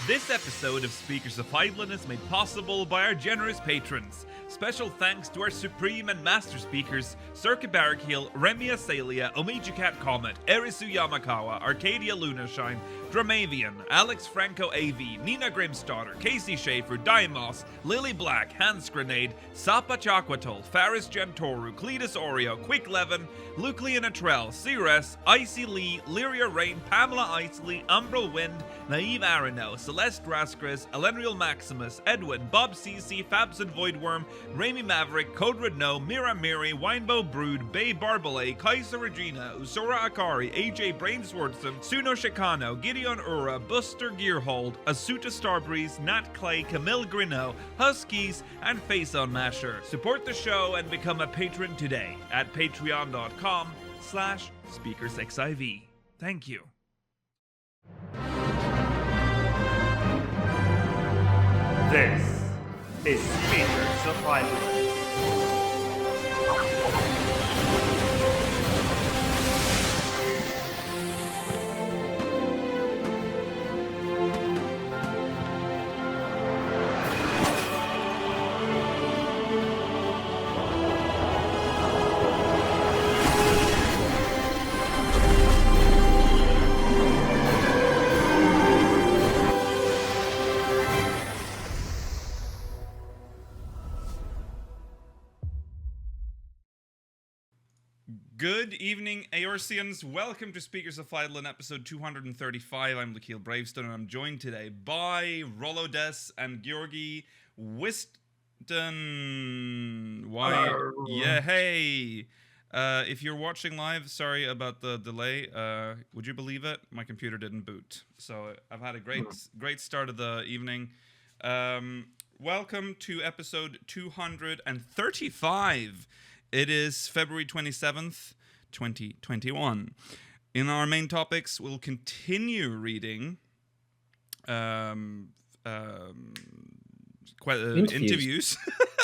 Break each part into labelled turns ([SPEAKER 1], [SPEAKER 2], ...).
[SPEAKER 1] This episode of Speakers of Eidolon is made possible by our generous patrons. Special thanks to our supreme and master speakers, Circa Barrakiel, Remy Asalia, Omiji Cat Comet, Erisu Yamakawa, Arcadia Lunashine, Dramavian, Alex Franco AV, Nina Grimstarter, Casey Schaefer, Dimos, Lily Black, Hans Grenade, Sapa Chakwatol, Faris Gentoru, Cletus Oreo, Quick Levin, Luke Leonatrell, Ceres, Icy Lee, Lyria Rain, Pamela Isley, Umbral Wind, Naive Arano, Celeste Raskris, Elenriel Maximus, Edwin, Bob CC, Fabson Voidworm, Rami Maverick, Code Red No, Mira Miri, Winebow Brood, Bay Barbalay, Kaiser Regina, Usura Akari, AJ Brainswordson, Suno Shikano, Gideon Ura, Buster Gearhold, Asuta Starbreeze, Nat Clay, Camille Grineau, Huskies, and Face on Masher. Support the show and become a patron today at patreon.com/SpeakersXIV. Thank you.
[SPEAKER 2] This is Speakers of Eidolon.
[SPEAKER 1] Good evening, Aorcians. Welcome to Speakers of Eidolon, episode 235. I'm Lakeel Bravestone, and I'm joined today by Rollo Des and Georgi Wiston. Why? Yeah, hey. If you're watching live, sorry about the delay. Would you believe it? My computer didn't boot. So I've had a great start of the evening. Welcome to episode 235. It is February 27th, 2021. In our main topics, we'll continue reading interviews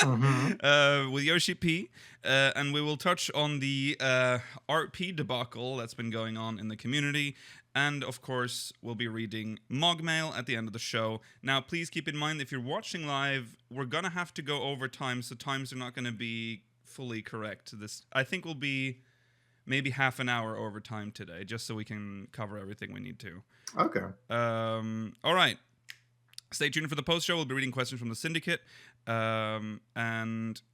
[SPEAKER 1] with Yoshi-P, and we will touch on the RP debacle that's been going on in the community. And, of course, we'll be reading MogMail at the end of the show. Now, please keep in mind, if you're watching live, we're going to have to go over time, so times are not going to be fully correct. This, I think, will be maybe half an hour overtime today, just so we can cover everything we need to.
[SPEAKER 3] Okay.
[SPEAKER 1] All right. Stay tuned for the post show. We'll be reading questions from the syndicate, and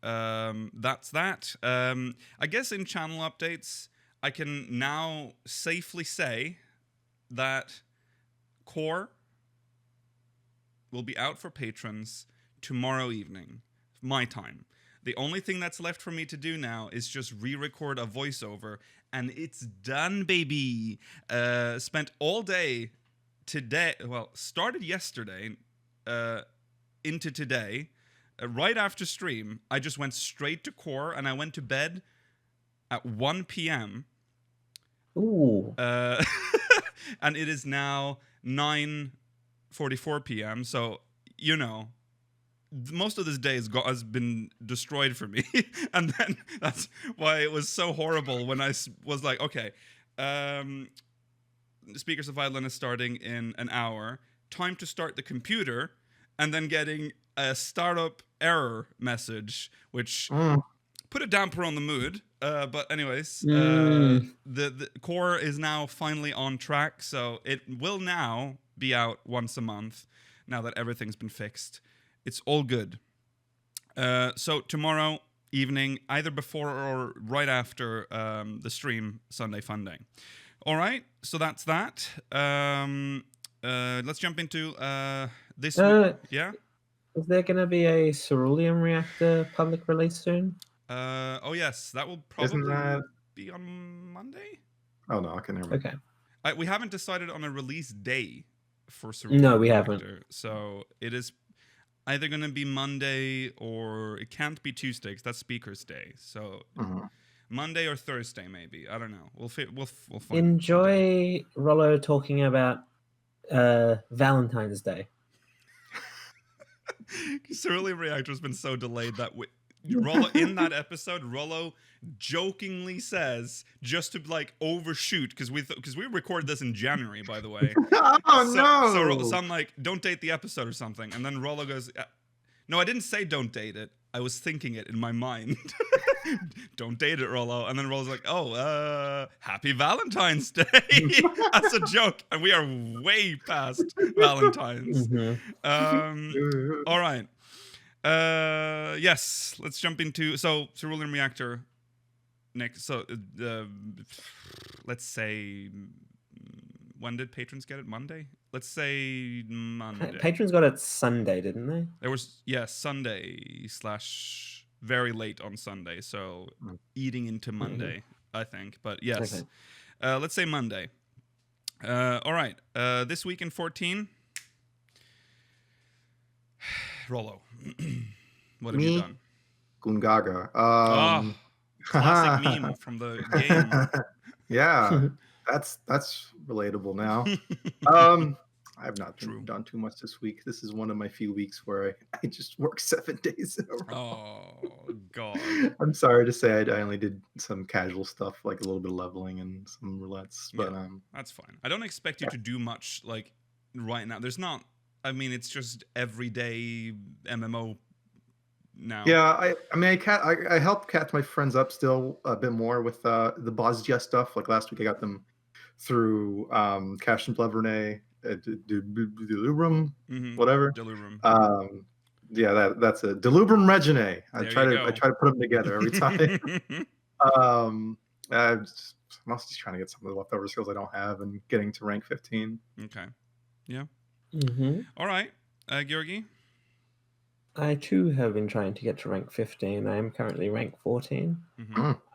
[SPEAKER 1] that's that. I guess in channel updates, I can now safely say that Core will be out for patrons tomorrow evening, my time. The only thing that's left for me to do now is just re-record a voiceover, and it's done, baby. Spent all day today, well, started yesterday into today. Right after stream, I just went straight to Core, and I went to bed at 1 p.m.
[SPEAKER 3] Ooh.
[SPEAKER 1] And it is now 9:44 p.m., so, you know, most of this day has been destroyed for me. And then that's why it was so horrible when I was like, okay, Speakers of Eidolon is starting in an hour. Time to start the computer, and then getting a startup error message, which put a damper on the mood. But anyways, the Core is now finally on track, so it will now be out once a month now that everything's been fixed. It's all good. So tomorrow evening, either before or right after the stream, Sunday Funday. All right, so that's that. Let's jump into this week. Yeah?
[SPEAKER 3] Is there going to be a Cerulean Reactor public release soon?
[SPEAKER 1] Oh, yes, that will probably be on Monday?
[SPEAKER 3] Oh, no, I can hear me. Okay.
[SPEAKER 1] We haven't decided on a release day for Cerulean
[SPEAKER 3] No, we
[SPEAKER 1] Reactor,
[SPEAKER 3] haven't.
[SPEAKER 1] So it is either going to be Monday, or it can't be Tuesday because that's Speaker's Day. So Monday or Thursday, maybe. I don't know. We'll find.
[SPEAKER 3] Enjoy Rollo talking about Valentine's Day.
[SPEAKER 1] Cerulean Reactor has been so delayed that Rollo in that episode, Rollo jokingly says, just to like overshoot, because we recorded this in January, by the way. So I'm like, don't date the episode or something, and then Rollo goes, no, I didn't say don't date it. I was thinking it in my mind. Don't date it, Rollo. And then Rollo's like, oh, happy Valentine's Day. That's a joke. And we are way past Valentine's. All right. Yes, let's jump into Cerulean Reactor next. So let's say, when did patrons get it? Monday? Let's say Monday.
[SPEAKER 3] Patrons got it Sunday, didn't they?
[SPEAKER 1] There was Sunday / very late on Sunday, so eating into Monday, I think. But yes, okay. Let's say Monday. All right. This week in 14, Rollo, what have you done?
[SPEAKER 4] Gungaga.
[SPEAKER 1] Classic meme from the game.
[SPEAKER 4] Yeah, that's relatable now. I have not done too much this week. This is one of my few weeks where I just work 7 days in a row.
[SPEAKER 1] Oh, God.
[SPEAKER 4] I'm sorry to say I only did some casual stuff, like a little bit of leveling and some roulettes. But
[SPEAKER 1] that's fine. I don't expect you to do much like right now. There's not. I mean, it's just everyday MMO now.
[SPEAKER 4] Yeah, I mean, I help catch my friends up still a bit more with the Bosgia stuff. Like last week, I got them through Cash and Blood Renee. Delubrum, whatever.
[SPEAKER 1] Delubrum.
[SPEAKER 4] Yeah, that's a Delubrum Regine. I try to put them together every time. I'm also just trying to get some of the leftover skills I don't have and getting to rank 15.
[SPEAKER 1] Okay. Yeah. All right, Georgi.
[SPEAKER 3] I too have been trying to get to rank 15. I am currently rank 14.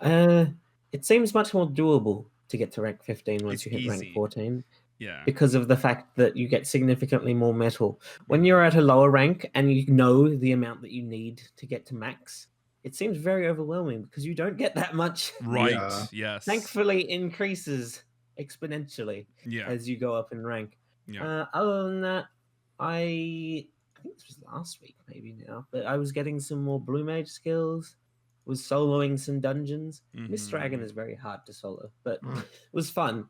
[SPEAKER 3] It seems much more doable to get to rank 15 once you hit rank 14.
[SPEAKER 1] Yeah.
[SPEAKER 3] Because of the fact that you get significantly more metal. When you're at a lower rank and you know the amount that you need to get to max, it seems very overwhelming because you don't get that much.
[SPEAKER 1] Right, yes.
[SPEAKER 3] Thankfully increases exponentially as you go up in rank.
[SPEAKER 1] Yeah.
[SPEAKER 3] Other than that, I think this was last week maybe now, but I was getting some more Blue Mage skills, was soloing some dungeons. Miss Dragon is very hard to solo, but it was fun.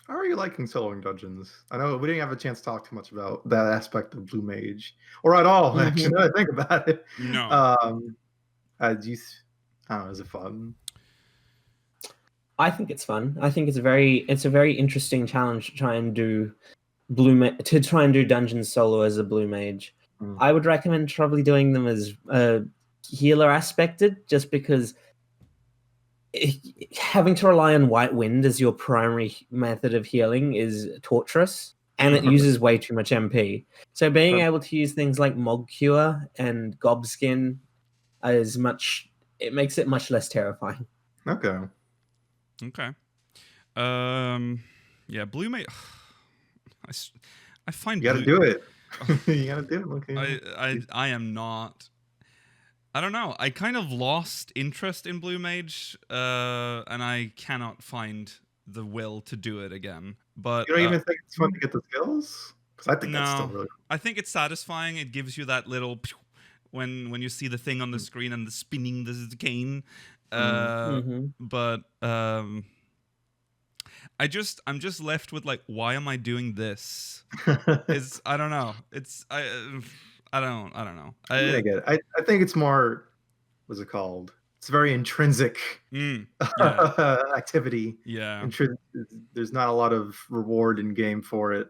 [SPEAKER 4] How are you liking soloing dungeons? I know we didn't have a chance to talk too much about that aspect of Blue Mage, or at all. Actually, now that I think about it.
[SPEAKER 1] No.
[SPEAKER 4] I don't know, is it fun?
[SPEAKER 3] I think it's fun. I think it's a very interesting challenge to try and do dungeons solo as a Blue Mage. I would recommend probably doing them as healer aspected, just because having to rely on White Wind as your primary method of healing is torturous, and it uses way too much MP. So being able to use things like Mog Cure and Gobskin it makes it much less terrifying.
[SPEAKER 4] Okay.
[SPEAKER 1] Yeah, Blue Mage. I find
[SPEAKER 4] you gotta do it. You gotta do it. Okay.
[SPEAKER 1] I am not. I don't know. I kind of lost interest in Blue Mage, and I cannot find the will to do it again. But
[SPEAKER 4] you don't even think it's fun to get the skills? Because I think that's still really.
[SPEAKER 1] I think it's satisfying. It gives you that little when you see the thing on the screen and the spinning the cane. But I'm just left with like, why am I doing this? I don't know. I don't know.
[SPEAKER 4] I get it. I think it's more, what's it called? It's very intrinsic activity.
[SPEAKER 1] Yeah.
[SPEAKER 4] There's not a lot of reward in game for it.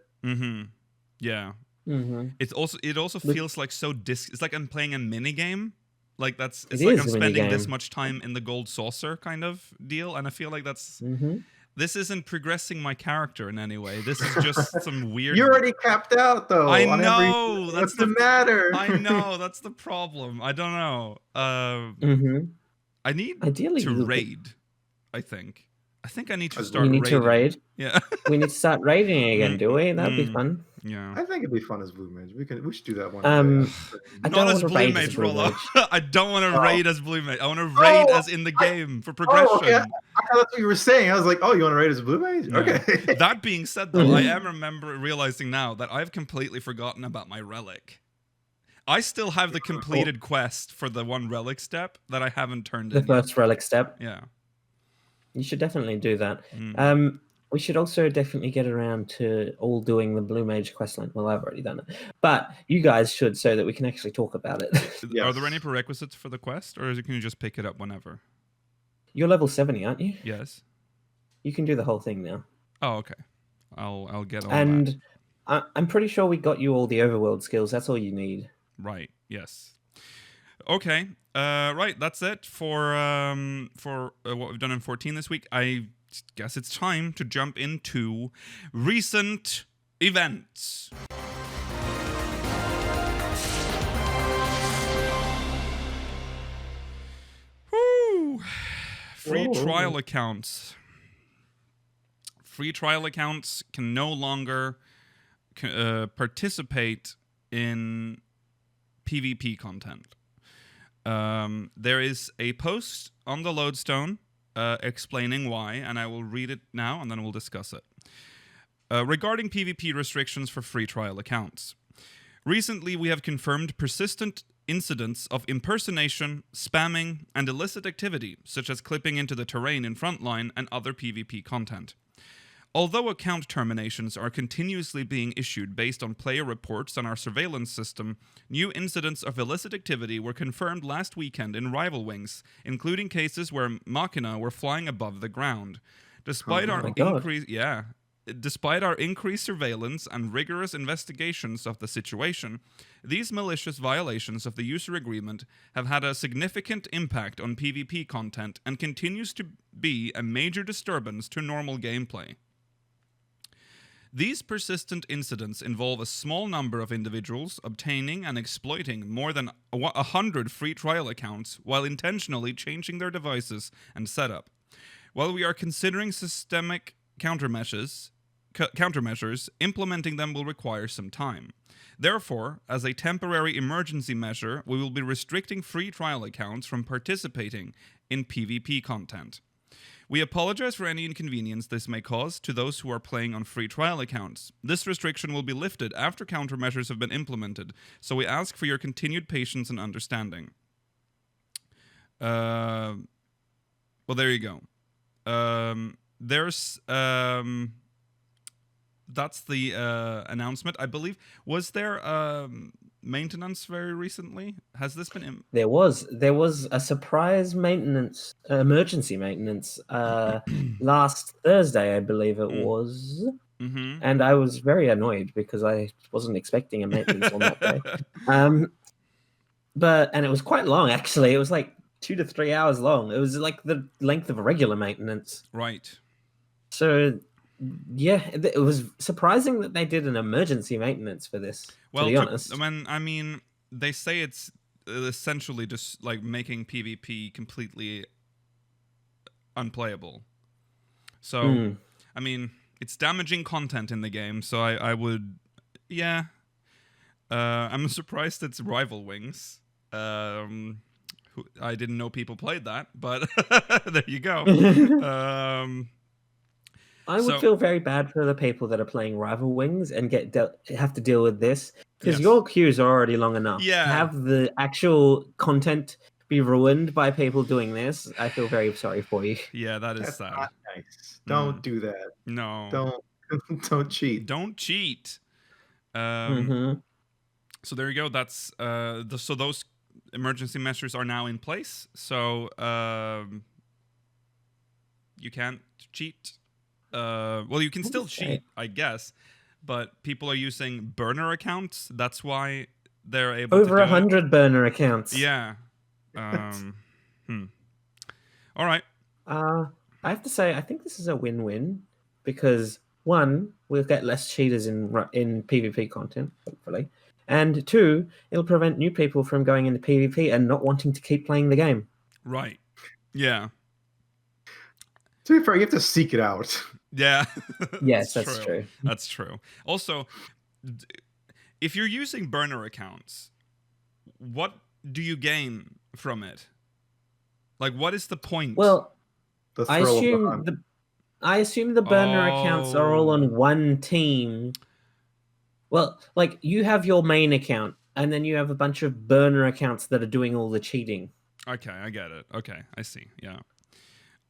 [SPEAKER 1] Yeah. It also feels like it's like I'm playing a mini game. Like it's like I'm spending this much time in the gold saucer kind of deal, and I feel like that's this isn't progressing my character in any way. This is just some weird.
[SPEAKER 4] You're already capped out, though.
[SPEAKER 1] I know.
[SPEAKER 4] What's the matter?
[SPEAKER 1] I know. That's the problem. I don't know. I need to raid. I think I need to start.
[SPEAKER 3] We need to raid.
[SPEAKER 1] Yeah.
[SPEAKER 3] We need to start raiding again, do we? That'd be fun.
[SPEAKER 1] Yeah.
[SPEAKER 4] I think it'd be fun as Blue Mage. We should do that one.
[SPEAKER 1] Not as Blue Mage, Rollo. I don't want to raid as Blue Mage. I want to raid as in the game for progression.
[SPEAKER 4] Okay. I thought that's what you were saying. I was like, oh, you want to raid as Blue Mage?
[SPEAKER 1] Yeah.
[SPEAKER 4] Okay.
[SPEAKER 1] That being said, though, I am realizing now that I've completely forgotten about my relic. I still have the completed quest for the one relic step that I haven't turned
[SPEAKER 3] The
[SPEAKER 1] in
[SPEAKER 3] first relic step.
[SPEAKER 1] yet. Yeah.
[SPEAKER 3] You should definitely do that.
[SPEAKER 1] Mm.
[SPEAKER 3] We should also definitely get around to all doing the Blue Mage questline. Well, I've already done it, but you guys should, so that we can actually talk about it.
[SPEAKER 1] Are there any prerequisites for the quest, or can you just pick it up whenever?
[SPEAKER 3] You're level 70, aren't you?
[SPEAKER 1] Yes.
[SPEAKER 3] You can do the whole thing now.
[SPEAKER 1] Oh, okay. I'll get on that.
[SPEAKER 3] And I'm pretty sure we got you all the overworld skills. That's all you need.
[SPEAKER 1] Right. Yes. Okay. Right. That's it for what we've done in 14 this week. I guess it's time to jump into recent events. Woo! Free trial accounts. Free trial accounts can no longer participate in PvP content. There is a post on the Lodestone explaining why, and I will read it now and then we'll discuss it. Regarding PvP restrictions for free trial accounts. Recently, we have confirmed persistent incidents of impersonation, spamming, and illicit activity, such as clipping into the terrain in Frontline and other PvP content. Although account terminations are continuously being issued based on player reports on our surveillance system, new incidents of illicit activity were confirmed last weekend in Rival Wings, including cases where Machina were flying above the ground. Despite our increased surveillance and rigorous investigations of the situation, these malicious violations of the user agreement have had a significant impact on PvP content and continues to be a major disturbance to normal gameplay. These persistent incidents involve a small number of individuals obtaining and exploiting more than 100 free trial accounts while intentionally changing their devices and setup. While we are considering systemic countermeasures, implementing them will require some time. Therefore, as a temporary emergency measure, we will be restricting free trial accounts from participating in PvP content. We apologize for any inconvenience this may cause to those who are playing on free trial accounts. This restriction will be lifted after countermeasures have been implemented, so we ask for your continued patience and understanding. Well, there you go. That's the announcement. I believe, was there maintenance very recently? Has this been...
[SPEAKER 3] There was a surprise maintenance, emergency maintenance, last Thursday, I believe it was.
[SPEAKER 1] Mm-hmm.
[SPEAKER 3] And I was very annoyed because I wasn't expecting a maintenance on that day. And it was quite long, actually. It was like 2 to 3 hours long. It was like the length of a regular maintenance.
[SPEAKER 1] Right.
[SPEAKER 3] So, yeah, it was surprising that they did an emergency maintenance for this, to be honest.
[SPEAKER 1] I mean, they say it's essentially just like making PvP completely unplayable. So, I mean, it's damaging content in the game, so I would... Yeah. I'm surprised it's Rival Wings. I didn't know people played that, but there you go.
[SPEAKER 3] I would feel very bad for the people that are playing Rival Wings and have to deal with this, because your queues are already long enough.
[SPEAKER 1] Yeah.
[SPEAKER 3] To have the actual content be ruined by people doing this, I feel very sorry for you.
[SPEAKER 1] Yeah, that's
[SPEAKER 4] sad.
[SPEAKER 1] Not
[SPEAKER 4] nice. Don't do that.
[SPEAKER 1] No.
[SPEAKER 4] Don't cheat.
[SPEAKER 1] Don't cheat. So there you go. That's so those emergency measures are now in place. So you can't cheat. Well, you can still cheat, I guess, but people are using burner accounts. That's why they're able to do
[SPEAKER 3] 100 burner accounts.
[SPEAKER 1] Yeah. All right.
[SPEAKER 3] I have to say, I think this is a win-win because, one, we'll get less cheaters in PvP content, hopefully, and two, it'll prevent new people from going into PvP and not wanting to keep playing the game.
[SPEAKER 1] Right. Yeah.
[SPEAKER 4] To be fair, you have to seek it out.
[SPEAKER 1] Yeah.
[SPEAKER 3] Yes, that's true.
[SPEAKER 1] That's true. Also, if you're using burner accounts, what do you gain from it? Like, what is the point?
[SPEAKER 3] Well, I assume the burner accounts are all on one team. Well, like, you have your main account, and then you have a bunch of burner accounts that are doing all the cheating.
[SPEAKER 1] Okay, I get it. Okay, I see. Yeah.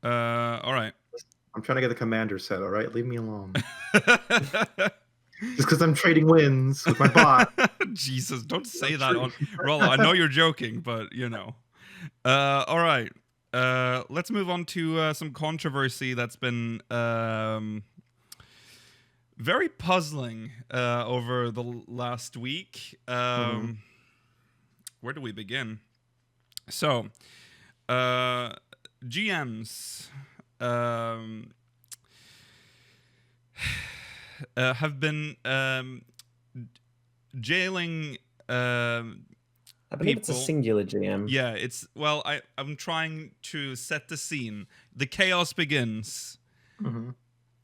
[SPEAKER 1] All right.
[SPEAKER 4] I'm trying to get the commander set. All right, leave me alone. Just because I'm trading wins with my bot.
[SPEAKER 1] Jesus, don't say that on Rollo. I know you're joking, but you know. All right. Let's move on to some controversy that's been very puzzling over the last week. Where do we begin? So, GMs have been jailing
[SPEAKER 3] I believe it's a
[SPEAKER 1] people.
[SPEAKER 3] singular GM.
[SPEAKER 1] Yeah, I'm trying to set the scene. The chaos begins.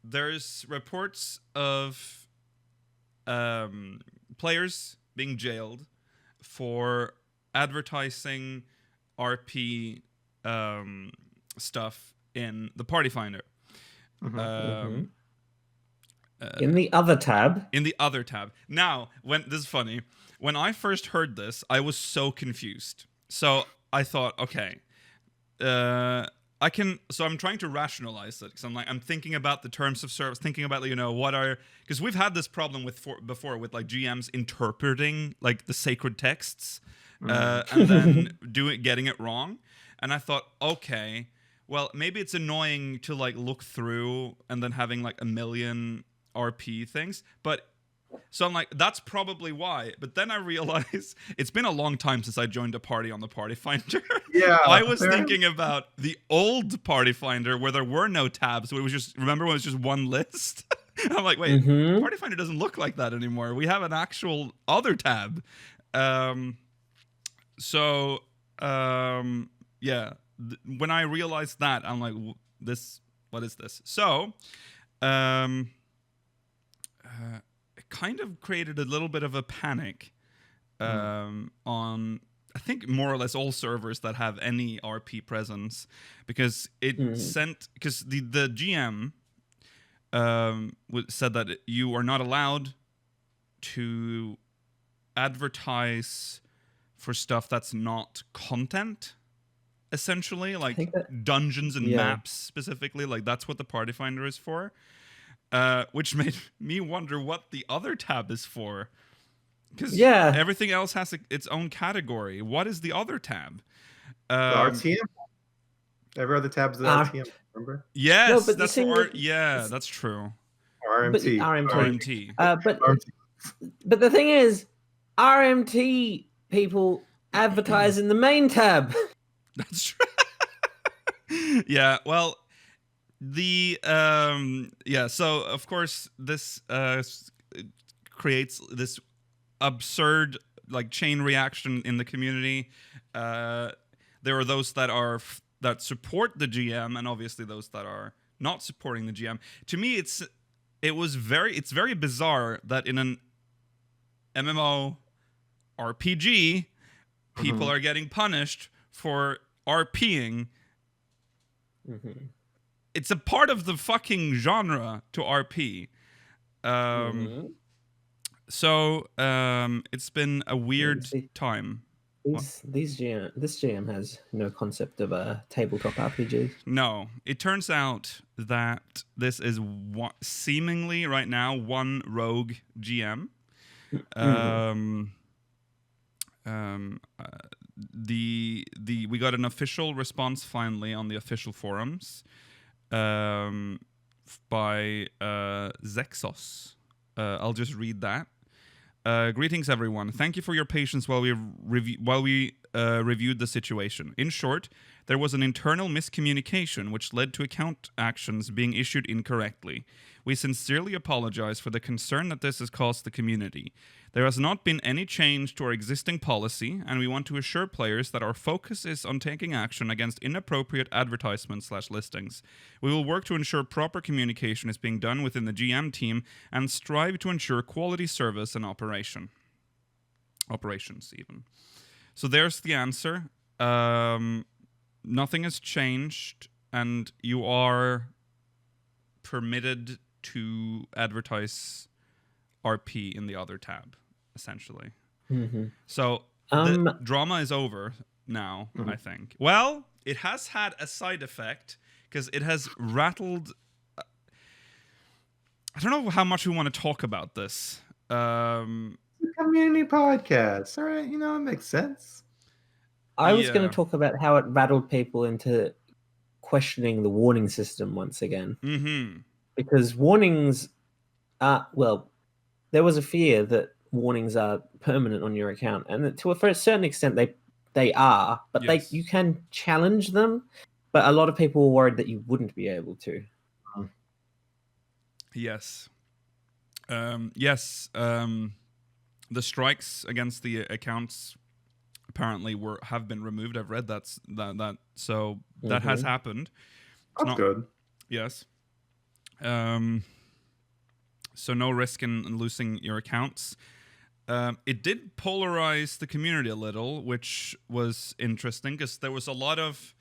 [SPEAKER 1] There's reports of players being jailed for advertising RP stuff in the Party Finder.
[SPEAKER 3] In the other tab.
[SPEAKER 1] In the other tab. Now, this is funny. When I first heard this, I was so confused. So I thought, okay, I'm trying to rationalize it because I'm thinking about the terms of service, thinking about because we've had this problem before with like GMs interpreting like the sacred texts and then getting it wrong. And I thought, okay, well maybe it's annoying to like look through and then having like a million RP things, but. So I'm like, that's probably why. But then I realized it's been a long time since I joined a party on the Party Finder.
[SPEAKER 4] Yeah.
[SPEAKER 1] I was thinking about the old Party Finder where there were no tabs. It was just, remember when it was just one list? I'm like, wait, Party Finder doesn't look like that anymore. We have an actual other tab. Yeah. When I realized that, I'm like, what is this? So, it kind of created a little bit of a panic on, I think, more or less all servers that have any RP presence, because it sent, because the GM said that you are not allowed to advertise for stuff that's not content, essentially, like dungeons and maps specifically. Like that's what the Party Finder is for. Which made me wonder what the other tab is for. Because everything else has its own category. What is the other tab?
[SPEAKER 4] The RTM? Every other tab is the RTM, remember?
[SPEAKER 1] Yes, no, that's that's true.
[SPEAKER 4] RMT.
[SPEAKER 1] RMT.
[SPEAKER 3] But the thing is, RMT people advertise in the main tab.
[SPEAKER 1] That's true. Yeah, well... so of course this creates this absurd like chain reaction in the community. There are those that support the GM, and obviously those that are not supporting the GM. To me, it's very bizarre that in an MMO RPG, people are getting punished for RPing. It's a part of the fucking genre to RP. So it's been a weird time.
[SPEAKER 3] This GM has no concept of a tabletop RPG.
[SPEAKER 1] No, it turns out that this is seemingly right now one rogue GM. We got an official response finally on the official forums. By Zexos. I'll just read that. Greetings, everyone. Thank you for your patience while we reviewed the situation. In short, there was an internal miscommunication which led to account actions being issued incorrectly. We sincerely apologize for the concern that this has caused the community. There has not been any change to our existing policy, and we want to assure players that our focus is on taking action against inappropriate advertisements/listings. We will work to ensure proper communication is being done within the GM team and strive to ensure quality service and operations even. So there's the answer. Nothing has changed, and you are permitted to advertise RP in the other tab, essentially.
[SPEAKER 3] Mhm.
[SPEAKER 1] So the
[SPEAKER 3] Um,
[SPEAKER 1] drama is over now,
[SPEAKER 4] Mhm.
[SPEAKER 1] I think. Well, it has had a side effect because it has rattled. I don't know how much we want to talk about this.
[SPEAKER 4] It's a community podcast. All right, it makes sense.
[SPEAKER 3] I was going
[SPEAKER 1] Yeah.
[SPEAKER 3] to talk about how it rattled people into questioning the warning system once again,
[SPEAKER 1] Mm-hmm.
[SPEAKER 3] because warnings are there was a fear that warnings are permanent on your account, and that for a certain extent they are, but
[SPEAKER 1] Yes.
[SPEAKER 3] you can challenge them. But a lot of people were worried that you wouldn't be able to.
[SPEAKER 1] Yes. Yes. The strikes against the accounts apparently have been removed. I've read that. So that has
[SPEAKER 3] Mhm.
[SPEAKER 1] happened. It's
[SPEAKER 4] That's
[SPEAKER 1] not.
[SPEAKER 4] good.
[SPEAKER 1] Yes. So no risk in losing your accounts. It did polarize the community a little, which was interesting because there was a lot of.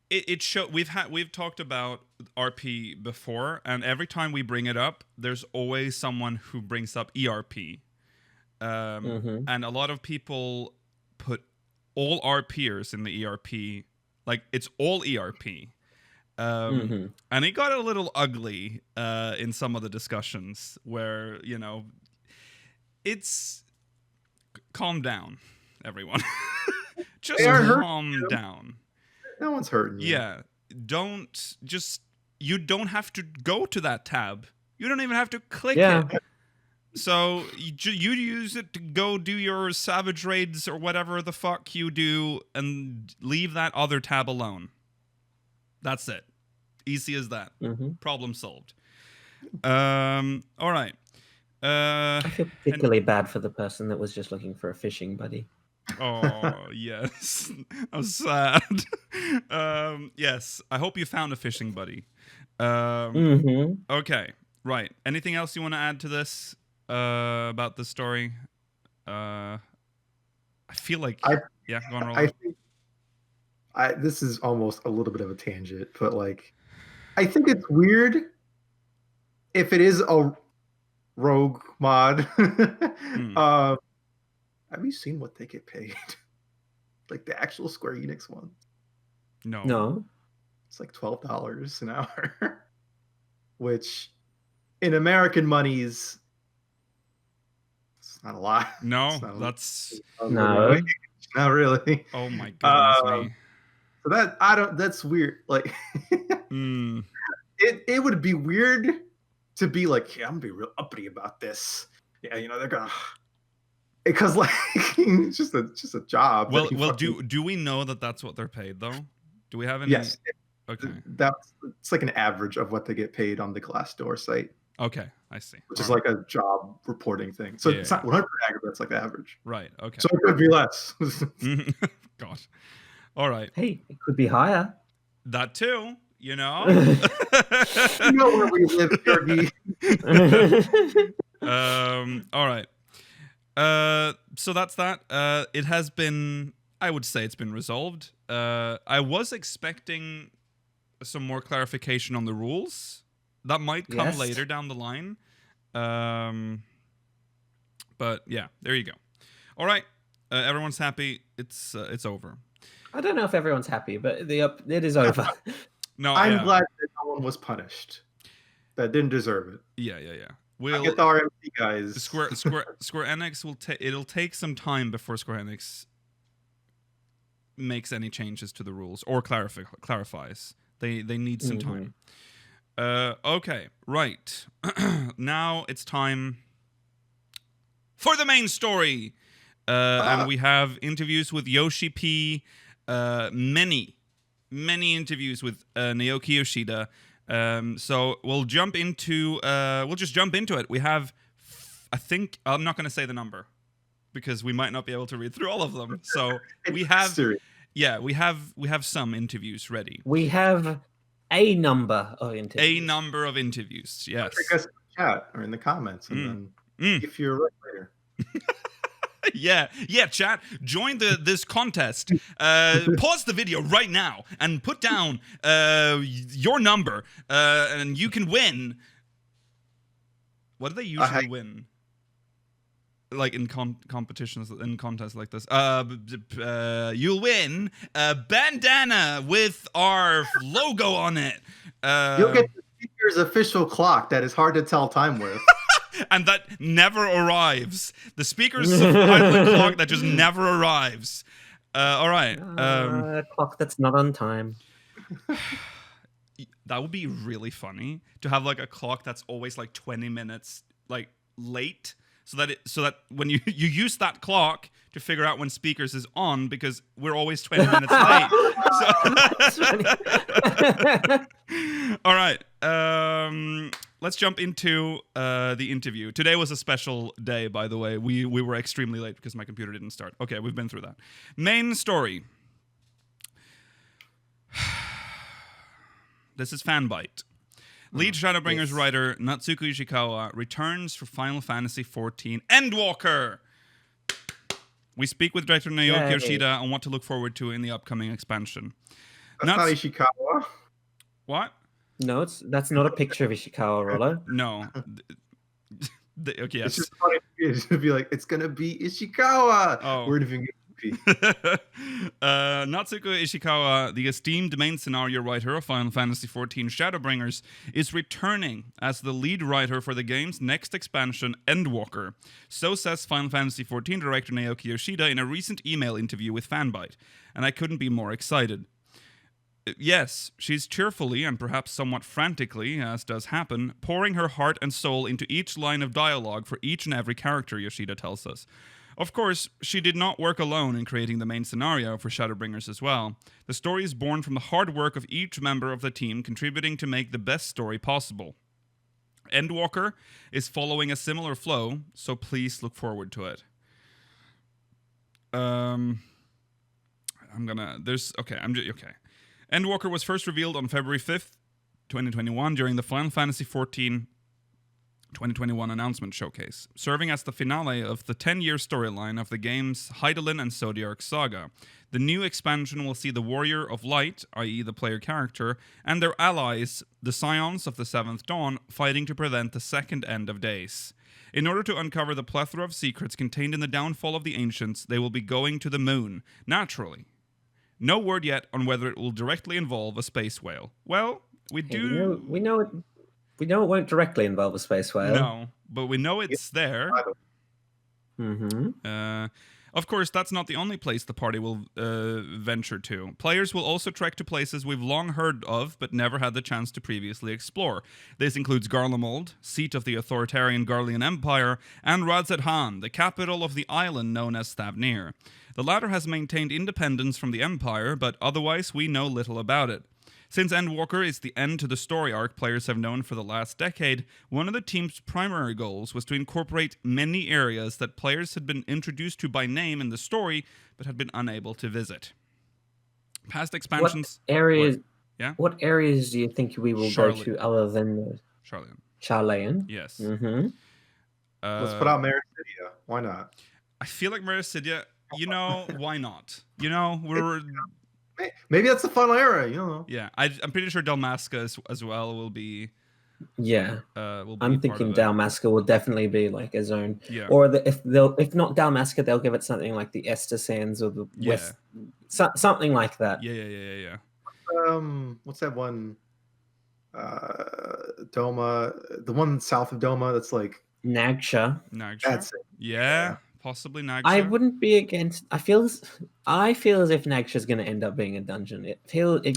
[SPEAKER 1] It showed we've talked about RP before, and every time we bring it up, there's always someone who brings up ERP,
[SPEAKER 3] Mhm.
[SPEAKER 1] and a lot of people put all RPers in the ERP, like it's all ERP.
[SPEAKER 3] Mhm.
[SPEAKER 1] And it got a little ugly in some of the discussions where, it's calm down, everyone. Just
[SPEAKER 4] They are hurting
[SPEAKER 1] calm
[SPEAKER 4] you.
[SPEAKER 1] down.
[SPEAKER 4] No one's hurting you.
[SPEAKER 1] Yeah. You don't have to go to that tab. You don't even have to click
[SPEAKER 3] Yeah.
[SPEAKER 1] it. So you use it to go do your savage raids or whatever the fuck you do and leave that other tab alone. That's it. Easy as that.
[SPEAKER 3] Mhm.
[SPEAKER 1] Problem solved. All right.
[SPEAKER 3] I feel particularly bad for the person that was just looking for a fishing buddy.
[SPEAKER 1] Oh, yes. I'm sad. Yes. I hope you found a fishing buddy.
[SPEAKER 3] Mhm.
[SPEAKER 1] Okay. Right. Anything else you want to add to this about this story? I feel like yeah, go on, roll.
[SPEAKER 4] I think this is almost a little bit of a tangent, but like, I think it's weird if it is a rogue mod. Have you seen what they get paid? Like the actual Square Enix one.
[SPEAKER 1] No.
[SPEAKER 3] No.
[SPEAKER 4] It's like $12 an hour, which in American monies, it's not a lot.
[SPEAKER 1] No,
[SPEAKER 4] It's not a
[SPEAKER 1] that's
[SPEAKER 3] No.
[SPEAKER 4] wage, not really.
[SPEAKER 1] oh my goodness me.
[SPEAKER 4] So that's weird. Like
[SPEAKER 1] Mm.
[SPEAKER 4] it would be weird to be like, yeah, I'm gonna be real uppity about this. Yeah, they're gonna, because like it's just a job.
[SPEAKER 1] Well,
[SPEAKER 4] that you fucking-
[SPEAKER 1] do we know that that's what they're paid though? Do we have any?
[SPEAKER 4] yes,
[SPEAKER 1] Okay.
[SPEAKER 4] it's like an average of what they get paid on the Glassdoor site,
[SPEAKER 1] Okay, I see.
[SPEAKER 4] which is like a job reporting thing. So
[SPEAKER 1] Yeah,
[SPEAKER 4] it's not 100 aggregate, it's like the average.
[SPEAKER 1] right. Okay.
[SPEAKER 4] So it could be less.
[SPEAKER 1] God. All right.
[SPEAKER 3] Hey, it could be higher.
[SPEAKER 1] That too.
[SPEAKER 4] You know where we live, Fergie.
[SPEAKER 1] All right. So that's that. It has been. I would say it's been resolved. I was expecting some more clarification on the rules. That might come
[SPEAKER 3] Yes.
[SPEAKER 1] later down the line. But yeah, there you go. All right. Everyone's happy. It's over.
[SPEAKER 3] I don't know if everyone's happy, but it is over.
[SPEAKER 1] No,
[SPEAKER 4] I'm
[SPEAKER 1] yeah.
[SPEAKER 4] glad that no one was punished. That didn't deserve it.
[SPEAKER 1] Yeah.
[SPEAKER 4] I
[SPEAKER 1] We'll
[SPEAKER 4] get the RMC guys.
[SPEAKER 1] Square Enix will it'll take some time before Square Enix makes any changes to the rules or clarifies. They need some time. Okay, right. Now it's time for the main story. And we have interviews with Yoshi-P, many interviews with Naoki Yoshida. So we'll just jump into it. We have, I think, I'm not going to say the number because we might not be able to read through all of them. So we have,
[SPEAKER 4] Serious.
[SPEAKER 1] yeah, we have some interviews ready.
[SPEAKER 3] We have a number of interviews.
[SPEAKER 1] A number of interviews, yes.
[SPEAKER 4] I guess in the chat or in the comments, and then if you're right later.
[SPEAKER 1] Yeah, chat. Join this contest. Pause the video right now and put down your number, and you can win. What do they usually win? like in competitions, in contests like this. You'll win a bandana with our logo on it.
[SPEAKER 4] You'll get the speaker's official clock that is hard to tell time with.
[SPEAKER 1] And that never arrives. The speaker's silent clock that just never arrives. All right.
[SPEAKER 3] A clock that's not on time.
[SPEAKER 1] That would be really funny to have like a clock that's always like 20 minutes like late, so that when you use that clock to figure out when speakers is on, because we're always 20 minutes late. All right. Let's jump into the interview. Today was a special day, by the way. We were extremely late because my computer didn't start. Okay, we've been through that. Main story. This is Fanbite. Lead Shadowbringers writer Natsuko Ishikawa returns for Final Fantasy XIV Endwalker. We speak with director Naoki Yoshida on what to look forward to in the upcoming expansion.
[SPEAKER 4] That's not Ishikawa.
[SPEAKER 1] What?
[SPEAKER 3] No, that's not a picture of Ishikawa, Rollo.
[SPEAKER 1] No. Okay, yes.
[SPEAKER 4] It's just funny. It's gonna be like, it's gonna be Ishikawa.
[SPEAKER 1] Oh.
[SPEAKER 4] Where did you get
[SPEAKER 1] Natsuko Ishikawa, the esteemed main scenario writer of Final Fantasy XIV Shadowbringers, is returning as the lead writer for the game's next expansion, Endwalker. So says Final Fantasy XIV director Naoki Yoshida in a recent email interview with Fanbite, and I couldn't be more excited. Yes, she's cheerfully and perhaps somewhat frantically, as does happen, pouring her heart and soul into each line of dialogue for each and every character, Yoshida tells us. Of course, she did not work alone in creating the main scenario for Shadowbringers as well. The story is born from the hard work of each member of the team contributing to make the best story possible. Endwalker is following a similar flow, so please look forward to it. Okay. Endwalker was first revealed on February 5th, 2021 during the Final Fantasy XIV 2021 announcement showcase, serving as the finale of the 10-year storyline of the game's Hydaelyn and Zodiark saga. The new expansion will see the Warrior of Light, i.e. the player character, and their allies, the Scions of the Seventh Dawn, fighting to prevent the second end of days. In order to uncover the plethora of secrets contained in the downfall of the Ancients, they will be going to the moon, naturally. No word yet on whether it will directly involve a space whale. Well, we know it won't directly involve a space whale. No, but we know it's there.
[SPEAKER 3] Mm-hmm.
[SPEAKER 1] Of course, that's not the only place the party will venture to. Players will also trek to places we've long heard of, but never had the chance to previously explore. This includes Garlemald, seat of the authoritarian Garlean Empire, and Radz-at-Han, the capital of the island known as Thavnir. The latter has maintained independence from the Empire, but otherwise we know little about it. Since Endwalker is the end to the story arc players have known for the last decade, one of the team's primary goals was to incorporate many areas that players had been introduced to by name in the story, but had been unable to visit. Past expansions...
[SPEAKER 3] What areas do you think we will go to other than the... Charlayan?
[SPEAKER 1] Yes.
[SPEAKER 3] Mm-hmm.
[SPEAKER 4] Let's put out Mericidia. Why not?
[SPEAKER 1] I feel like Mericidia, why not? We're...
[SPEAKER 4] Maybe that's the final era,
[SPEAKER 1] Yeah, I'm pretty sure Dalmasca as well will be.
[SPEAKER 3] Yeah, I'm thinking Dalmasca will definitely be like a zone.
[SPEAKER 1] Yeah.
[SPEAKER 3] Or if not Dalmasca, they'll give it something like the Estes Sands or the West, something like that.
[SPEAKER 1] Yeah.
[SPEAKER 4] What's that one? Doma, the one south of Doma that's like
[SPEAKER 3] Nagsha.
[SPEAKER 4] That's it.
[SPEAKER 1] Yeah. Possibly Nagsha.
[SPEAKER 3] I wouldn't be against. I feel as if Nagsha is going to end up being a dungeon. It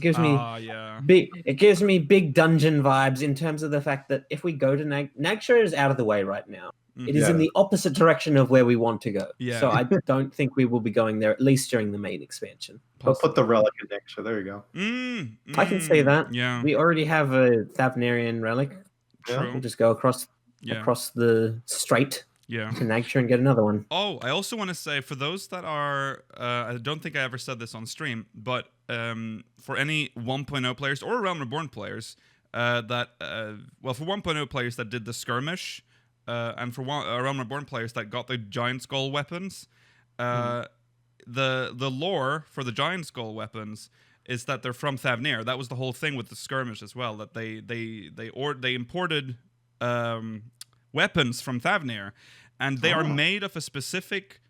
[SPEAKER 3] gives me big dungeon vibes in terms of the fact that if we go to Nagsha is out of the way right now. It is in the opposite direction of where we want to go. Yeah. So I don't think we will be going there at least during the main expansion.
[SPEAKER 4] I'll put the relic in Nagsha. There you go.
[SPEAKER 3] I can say that.
[SPEAKER 1] Yeah.
[SPEAKER 3] We already have a Thavnarian relic.
[SPEAKER 1] True.
[SPEAKER 3] We'll just go across the strait.
[SPEAKER 1] Yeah.
[SPEAKER 3] To Nagsha and get another one.
[SPEAKER 1] Oh, I also want to say, for those that are, I don't think I ever said this on stream, but for any 1.0 players or Realm Reborn players for 1.0 players that did the skirmish, and for Realm Reborn players that got the Giant Skull weapons, the lore for the Giant Skull weapons is that they're from Thavnir. That was the whole thing with the skirmish as well, that they imported weapons from Thavnir, and they are made of a specific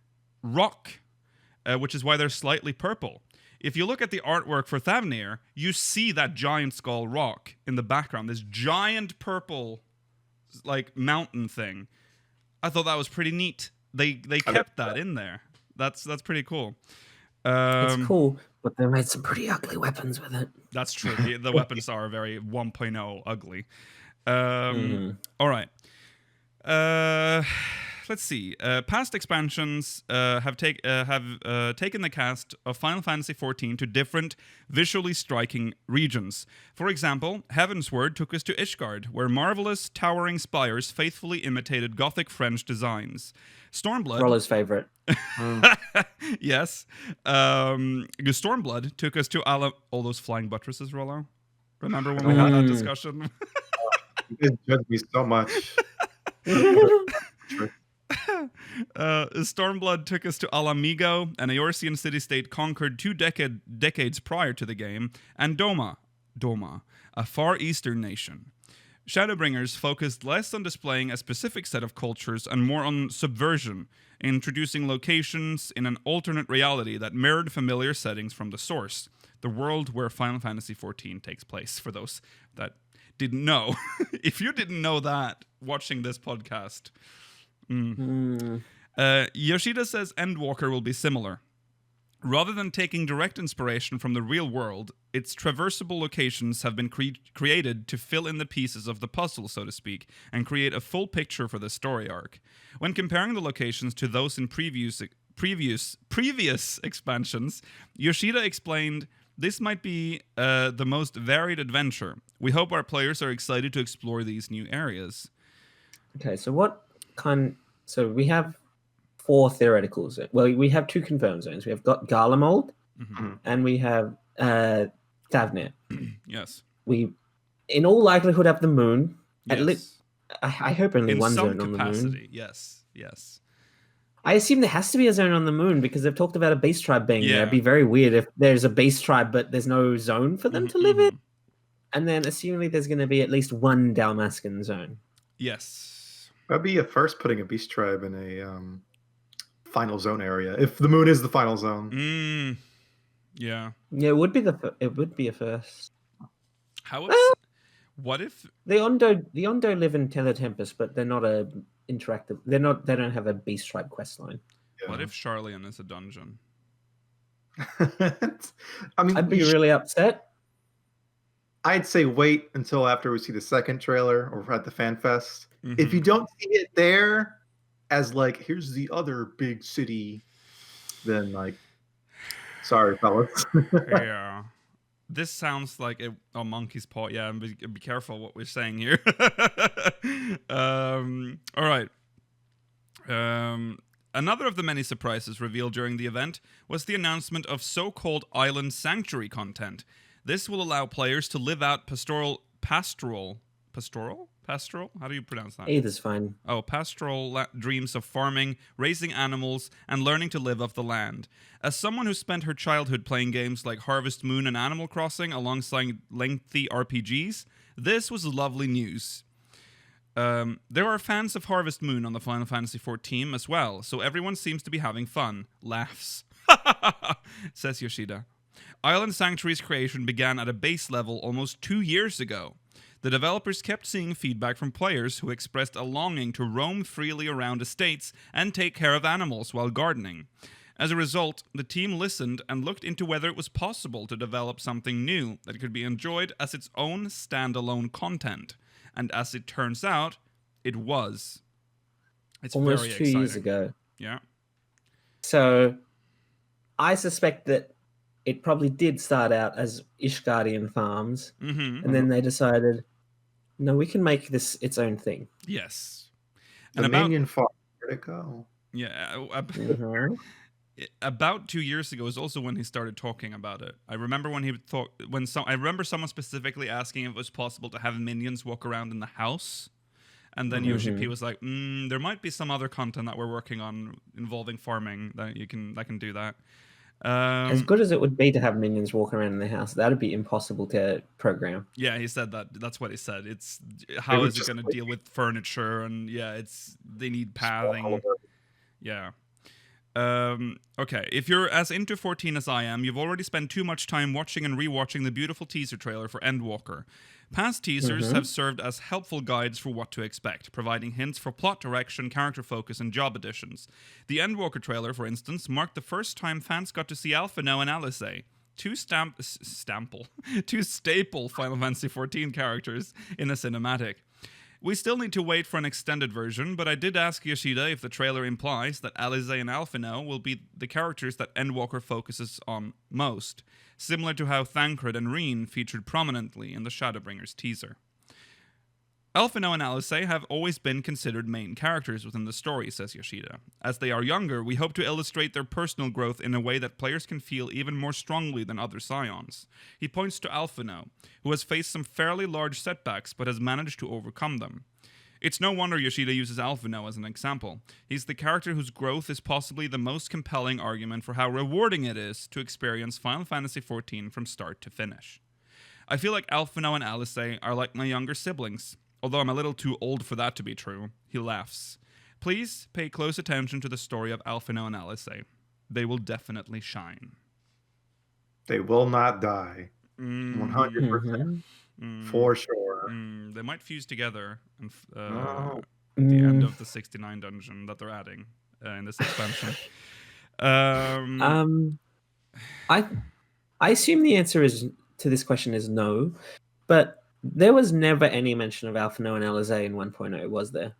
[SPEAKER 1] rock, which is why they're slightly purple. If you look at the artwork for Thavnir, you see that giant skull rock in the background, this giant purple, like, mountain thing. I thought that was pretty neat. They kept that in there. That's pretty cool.
[SPEAKER 3] It's cool, but they made some pretty ugly weapons with it.
[SPEAKER 1] That's true. The weapons are very 1.0 ugly. All right. Let's see. Past expansions have taken the cast of Final Fantasy XIV to different visually striking regions. For example, Heavensward took us to Ishgard, where marvelous towering spires faithfully imitated Gothic French designs. Stormblood.
[SPEAKER 3] Rollo's favorite.
[SPEAKER 1] Yes. Stormblood took us to all those flying buttresses, Rollo. Remember when we had that discussion?
[SPEAKER 4] You guys judge me so much.
[SPEAKER 1] Stormblood took us to Alamigo, an Eorzean city-state conquered 2 decades prior to the game, and Doma, a far eastern nation. Shadowbringers focused less on displaying a specific set of cultures and more on subversion, introducing locations in an alternate reality that mirrored familiar settings from the source, the world where Final Fantasy XIV takes place, for those that didn't know. If you didn't know that watching this podcast... Yoshida says Endwalker will be similar. Rather than taking direct inspiration from the real world, its traversable locations have been created to fill in the pieces of the puzzle, so to speak, and create a full picture for the story arc. When comparing the locations to those in previous expansions, Yoshida explained, "This might be the most varied adventure. We hope our players are excited to explore these new areas."
[SPEAKER 3] Okay, so so we have 4 theoretical zones. Well, we have 2 confirmed zones. We have got Garlemald, and we have Thavnir.
[SPEAKER 1] Yes.
[SPEAKER 3] We, in all likelihood, have the moon.
[SPEAKER 1] Yes.
[SPEAKER 3] I hope only one zone on the moon.
[SPEAKER 1] Yes.
[SPEAKER 3] I assume there has to be a zone on the moon because they've talked about a beast tribe being there. It'd be very weird if there's a beast tribe, but there's no zone for them to live in. And then, assuming there's going to be at least one Dalmascan zone.
[SPEAKER 1] Yes.
[SPEAKER 4] That'd be a first putting a beast tribe in a final zone area. If the moon is the final zone.
[SPEAKER 1] Yeah.
[SPEAKER 3] Yeah, it would be a first.
[SPEAKER 1] What if
[SPEAKER 3] the Ondo live in Teletempest, but they're not a interactive. They don't have a beast tribe quest line.
[SPEAKER 4] Yeah.
[SPEAKER 1] What if Charlian is a dungeon?
[SPEAKER 4] I mean,
[SPEAKER 3] I'd be really upset.
[SPEAKER 4] I'd say wait until after we see the second trailer or at the Fan Fest. If you don't see it there as like, here's the other big city, then like, sorry, fellas.
[SPEAKER 1] Yeah. This sounds like a monkey's paw. Yeah, and be careful what we're saying here. All right. Another of the many surprises revealed during the event was the announcement of so-called Island Sanctuary content. This will allow players to live out pastoral? How do you pronounce that?
[SPEAKER 3] Either's fine.
[SPEAKER 1] Oh, pastoral dreams of farming, raising animals, and learning to live off the land. As someone who spent her childhood playing games like Harvest Moon and Animal Crossing alongside lengthy RPGs, this was lovely news. There are fans of Harvest Moon on the Final Fantasy XIV team as well, so everyone seems to be having fun. Laughs. Says Yoshida. Island Sanctuary's creation began at a base level almost 2 years ago. The developers kept seeing feedback from players who expressed a longing to roam freely around estates and take care of animals while gardening. As a result, the team listened and looked into whether it was possible to develop something new that could be enjoyed as its own standalone content. And as it turns out, it was. It's
[SPEAKER 3] almost
[SPEAKER 1] very
[SPEAKER 3] 2
[SPEAKER 1] exciting.
[SPEAKER 3] years ago.
[SPEAKER 1] Yeah.
[SPEAKER 3] So, I suspect that it probably did start out as Ishgardian farms, and then they decided, no, we can make this its own thing.
[SPEAKER 1] Yes.
[SPEAKER 4] The minion farm, where'd it go?
[SPEAKER 1] Yeah. About 2 years ago is also when he started talking about it. I remember when I remember someone specifically asking if it was possible to have minions walk around in the house. And then Yoshi-P was like, there might be some other content that we're working on involving farming that can do that.
[SPEAKER 3] As good as it would be to have minions walk around in the house, that would be impossible to program.
[SPEAKER 1] Yeah, he said that. That's what he said. It's
[SPEAKER 4] It
[SPEAKER 1] how
[SPEAKER 4] would
[SPEAKER 1] is it
[SPEAKER 4] just,
[SPEAKER 1] going to
[SPEAKER 4] like,
[SPEAKER 1] deal with furniture and they need
[SPEAKER 4] just walk all
[SPEAKER 1] pathing.
[SPEAKER 4] over.
[SPEAKER 1] Yeah. Okay, if you're as into 14 as I am, you've already spent too much time watching and rewatching the beautiful teaser trailer for Endwalker. Past teasers have served as helpful guides for what to expect, providing hints for plot direction, character focus, and job additions. The Endwalker trailer, for instance, marked the first time fans got to see Alphinaud and Alisaie, two staple Final Fantasy XIV characters in a cinematic. We still need to wait for an extended version, but I did ask Yoshida if the trailer implies that Alisaie and Alphinaud will be the characters that Endwalker focuses on most, similar to how Thancred and Reen featured prominently in the Shadowbringers teaser. Alphinaud and Alisaie have always been considered main characters within the story, says Yoshida. As they are younger, we hope to illustrate their personal growth in a way that players can feel even more strongly than other Scions. He points to Alphinaud, who has faced some fairly large setbacks but has managed to overcome them. It's no wonder Yoshida uses Alphinaud as an example. He's the character whose growth is possibly the most compelling argument for how rewarding it is to experience Final Fantasy XIV from start to finish. I feel like Alphinaud and Alisaie are like my younger siblings. Although I'm a little too old for that to be true, he laughs. Please pay close attention to the story of Alphinaud and Alisaie. They will definitely shine.
[SPEAKER 4] They will not die. 100%. For sure.
[SPEAKER 1] They might fuse together and,
[SPEAKER 4] No.
[SPEAKER 1] at the end of the 69 dungeon that they're adding in this expansion.
[SPEAKER 3] I assume the answer to this question is no, but there was never any mention of Alphinaud and Alisaie in 1.0, was there?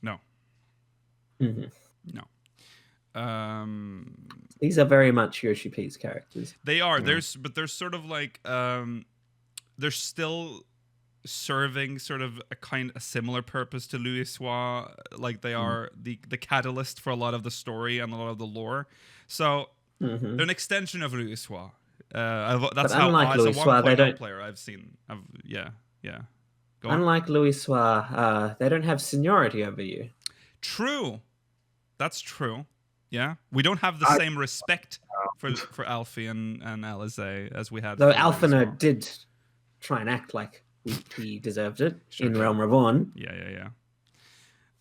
[SPEAKER 1] No.
[SPEAKER 3] Mm-hmm.
[SPEAKER 1] No.
[SPEAKER 3] These are very much Yoshi-P's characters.
[SPEAKER 1] They are. Yeah. There's sort of like they're still serving sort of a similar purpose to Louisoix. Like they are the catalyst for a lot of the story and a lot of the lore. So they're an extension of Louisoix. That's how as a 1.0 player I've seen. Yeah. Go on.
[SPEAKER 3] Unlike Louisoix, they don't have seniority over you.
[SPEAKER 1] True. That's true. Yeah. We don't have the same respect for Alfie and Alisaie as we had.
[SPEAKER 3] Though Alphinaud did try and act like he deserved it in Realm Reborn.
[SPEAKER 1] Yeah.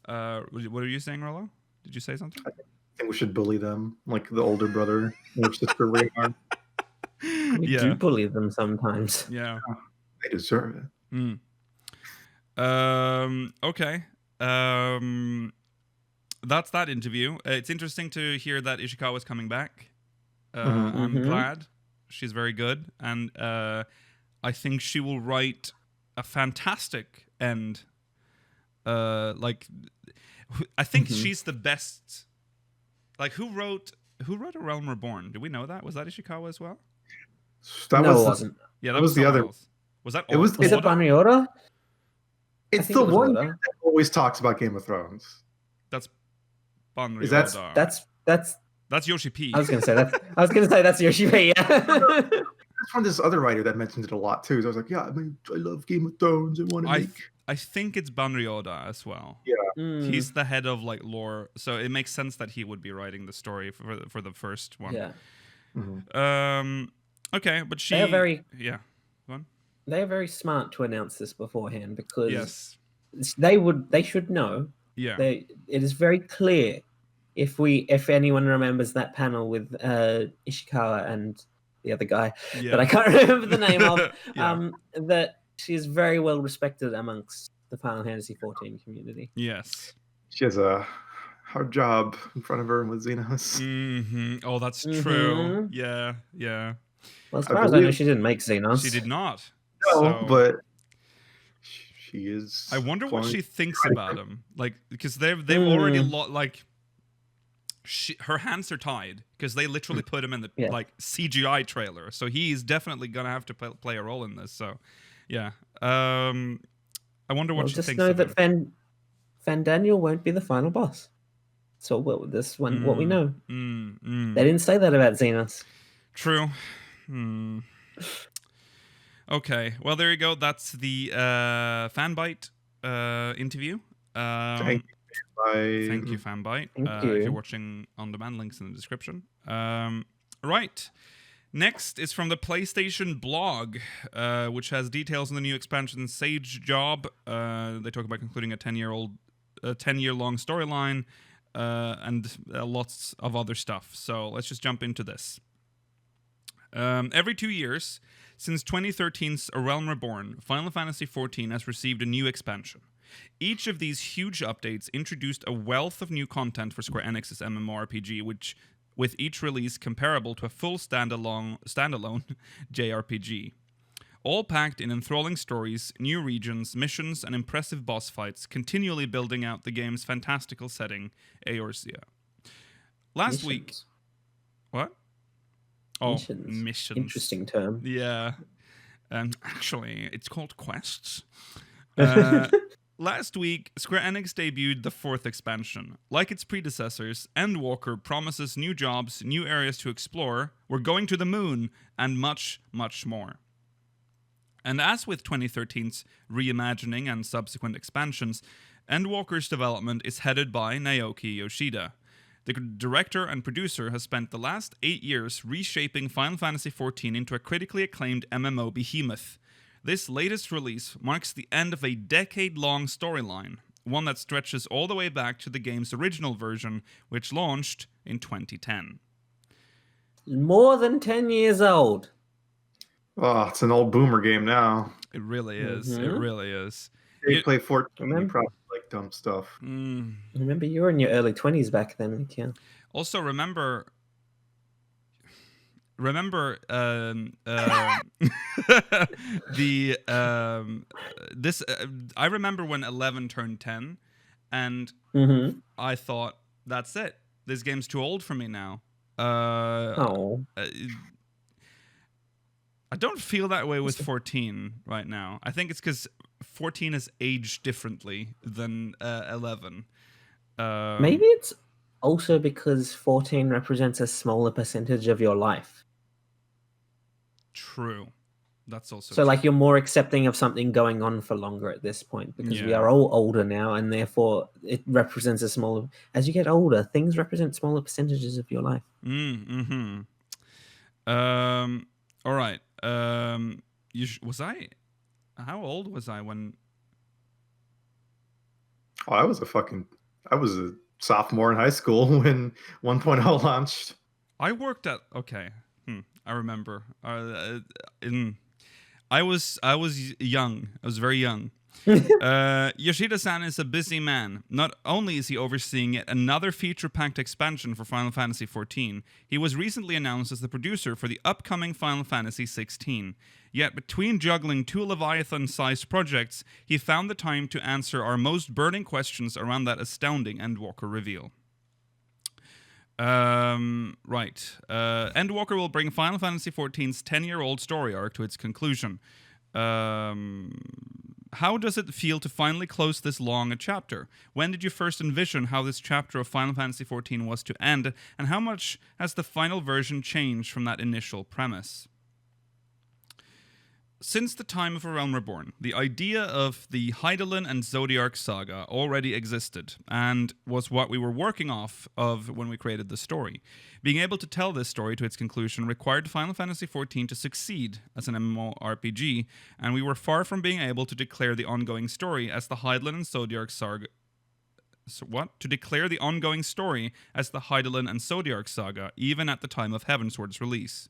[SPEAKER 1] What are you saying, Rollo? Did you say something?
[SPEAKER 4] I think we should bully them like the older brother or sister we are.
[SPEAKER 3] We do bully them sometimes.
[SPEAKER 1] Yeah.
[SPEAKER 4] They deserve it.
[SPEAKER 1] Okay. That's that interview. It's interesting to hear that Ishikawa's coming back. I'm glad. She's very good. And I think she will write a fantastic end. I think she's the best. Like, who wrote A Realm Reborn? Do we know that? Was that Ishikawa as well?
[SPEAKER 3] It wasn't.
[SPEAKER 1] Yeah, that was the other. Else. Was that?
[SPEAKER 3] Was it Banriora?
[SPEAKER 4] It's the one that always talks about Game of Thrones.
[SPEAKER 1] That's Banriora. That's Yoshi-P.
[SPEAKER 3] I was gonna say that's Yoshi-P. Yeah.
[SPEAKER 4] That's from this other writer that mentions it a lot too. So I was like, yeah, I love Game of Thrones.
[SPEAKER 1] I think it's Banriora as well.
[SPEAKER 4] Yeah.
[SPEAKER 1] He's the head of like lore, so it makes sense that he would be writing the story for the first one.
[SPEAKER 3] Yeah.
[SPEAKER 1] Okay, but
[SPEAKER 3] They are very
[SPEAKER 1] One.
[SPEAKER 3] They are very smart to announce this beforehand because
[SPEAKER 1] yes,
[SPEAKER 3] they should know.
[SPEAKER 1] Yeah.
[SPEAKER 3] It is very clear if anyone remembers that panel with Ishikawa and the other guy that I can't remember the name of, that she is very well respected amongst the Final Fantasy XIV community.
[SPEAKER 1] Yes.
[SPEAKER 4] She has a hard job in front of her with Xenos.
[SPEAKER 1] Oh, that's true. Yeah.
[SPEAKER 3] Well, as far as I know, she didn't make Xenos.
[SPEAKER 1] She did not.
[SPEAKER 4] No, but she is.
[SPEAKER 1] I wonder what she thinks about him. Like, because they've already her hands are tied because they literally put him in the CGI trailer. So he's definitely gonna have to play a role in this. So, yeah. I wonder what she thinks.
[SPEAKER 3] Just know that Fandaniel won't be the final boss. So what we know. They didn't say that about Xenos.
[SPEAKER 1] True. Okay, well there you go. That's the Fanbite interview.
[SPEAKER 4] Thank you,
[SPEAKER 1] Fanbite.
[SPEAKER 3] Thank you.
[SPEAKER 1] If you're watching on demand, links in the description. Right. Next is from the PlayStation blog, which has details on the new expansion Sage Job. They talk about concluding a 10-year-long storyline, and lots of other stuff. So let's just jump into this. Every 2 years, since 2013's A Realm Reborn, Final Fantasy XIV has received a new expansion. Each of these huge updates introduced a wealth of new content for Square Enix's MMORPG, which, with each release comparable to a full standalone JRPG. All packed in enthralling stories, new regions, missions, and impressive boss fights, continually building out the game's fantastical setting, Eorzea. Last week... What? Oh, missions.
[SPEAKER 3] Interesting term.
[SPEAKER 1] Yeah. Actually, it's called quests. Last week, Square Enix debuted the 4th expansion. Like its predecessors, Endwalker promises new jobs, new areas to explore, we're going to the moon, and much, much more. And as with 2013's reimagining and subsequent expansions, Endwalker's development is headed by Naoki Yoshida. The director and producer has spent the last 8 years reshaping Final Fantasy XIV into a critically acclaimed MMO behemoth. This latest release marks the end of a decade-long storyline, one that stretches all the way back to the game's original version, which launched in 2010.
[SPEAKER 3] More than 10 years old.
[SPEAKER 4] Oh, it's an old boomer game now.
[SPEAKER 1] It really is. It really is.
[SPEAKER 4] They play 14, you probably like dumb stuff.
[SPEAKER 3] Remember, you were in your early 20s back then, yeah.
[SPEAKER 1] Also, remember I remember when 11 turned 10, and I thought, that's it. This game's too old for me now. I don't feel that way with 14 right now. I think it's because 14 is aged differently than 11.
[SPEAKER 3] Maybe it's also because 14 represents a smaller percentage of your life.
[SPEAKER 1] True. That's also
[SPEAKER 3] so
[SPEAKER 1] true.
[SPEAKER 3] Like, you're more accepting of something going on for longer at this point, because we are all older now, and therefore it represents a smaller... As you get older, things represent smaller percentages of your life.
[SPEAKER 1] All right. How old was I when...
[SPEAKER 4] Oh, I was a sophomore in high school when 1.0 launched.
[SPEAKER 1] I worked at... Okay. I remember. I was young. I was very young. Yoshida-san is a busy man. Not only is he overseeing yet another feature-packed expansion for Final Fantasy XIV, he was recently announced as the producer for the upcoming Final Fantasy XVI. Yet between juggling 2 Leviathan-sized projects, he found the time to answer our most burning questions around that astounding Endwalker reveal. Endwalker will bring Final Fantasy XIV's 10-year-old story arc to its conclusion. How does it feel to finally close this long a chapter? When did you first envision how this chapter of Final Fantasy XIV was to end, and how much has the final version changed from that initial premise? Since the time of A Realm Reborn, the idea of the Hydaelyn and Zodiark saga already existed, and was what we were working off of when we created the story. Being able to tell this story to its conclusion required Final Fantasy XIV to succeed as an MMORPG, and we were far from being able to declare the ongoing story as the Hydaelyn and Zodiark saga... To declare the ongoing story as the Hydaelyn and Zodiark saga, even at the time of Heavensward's release.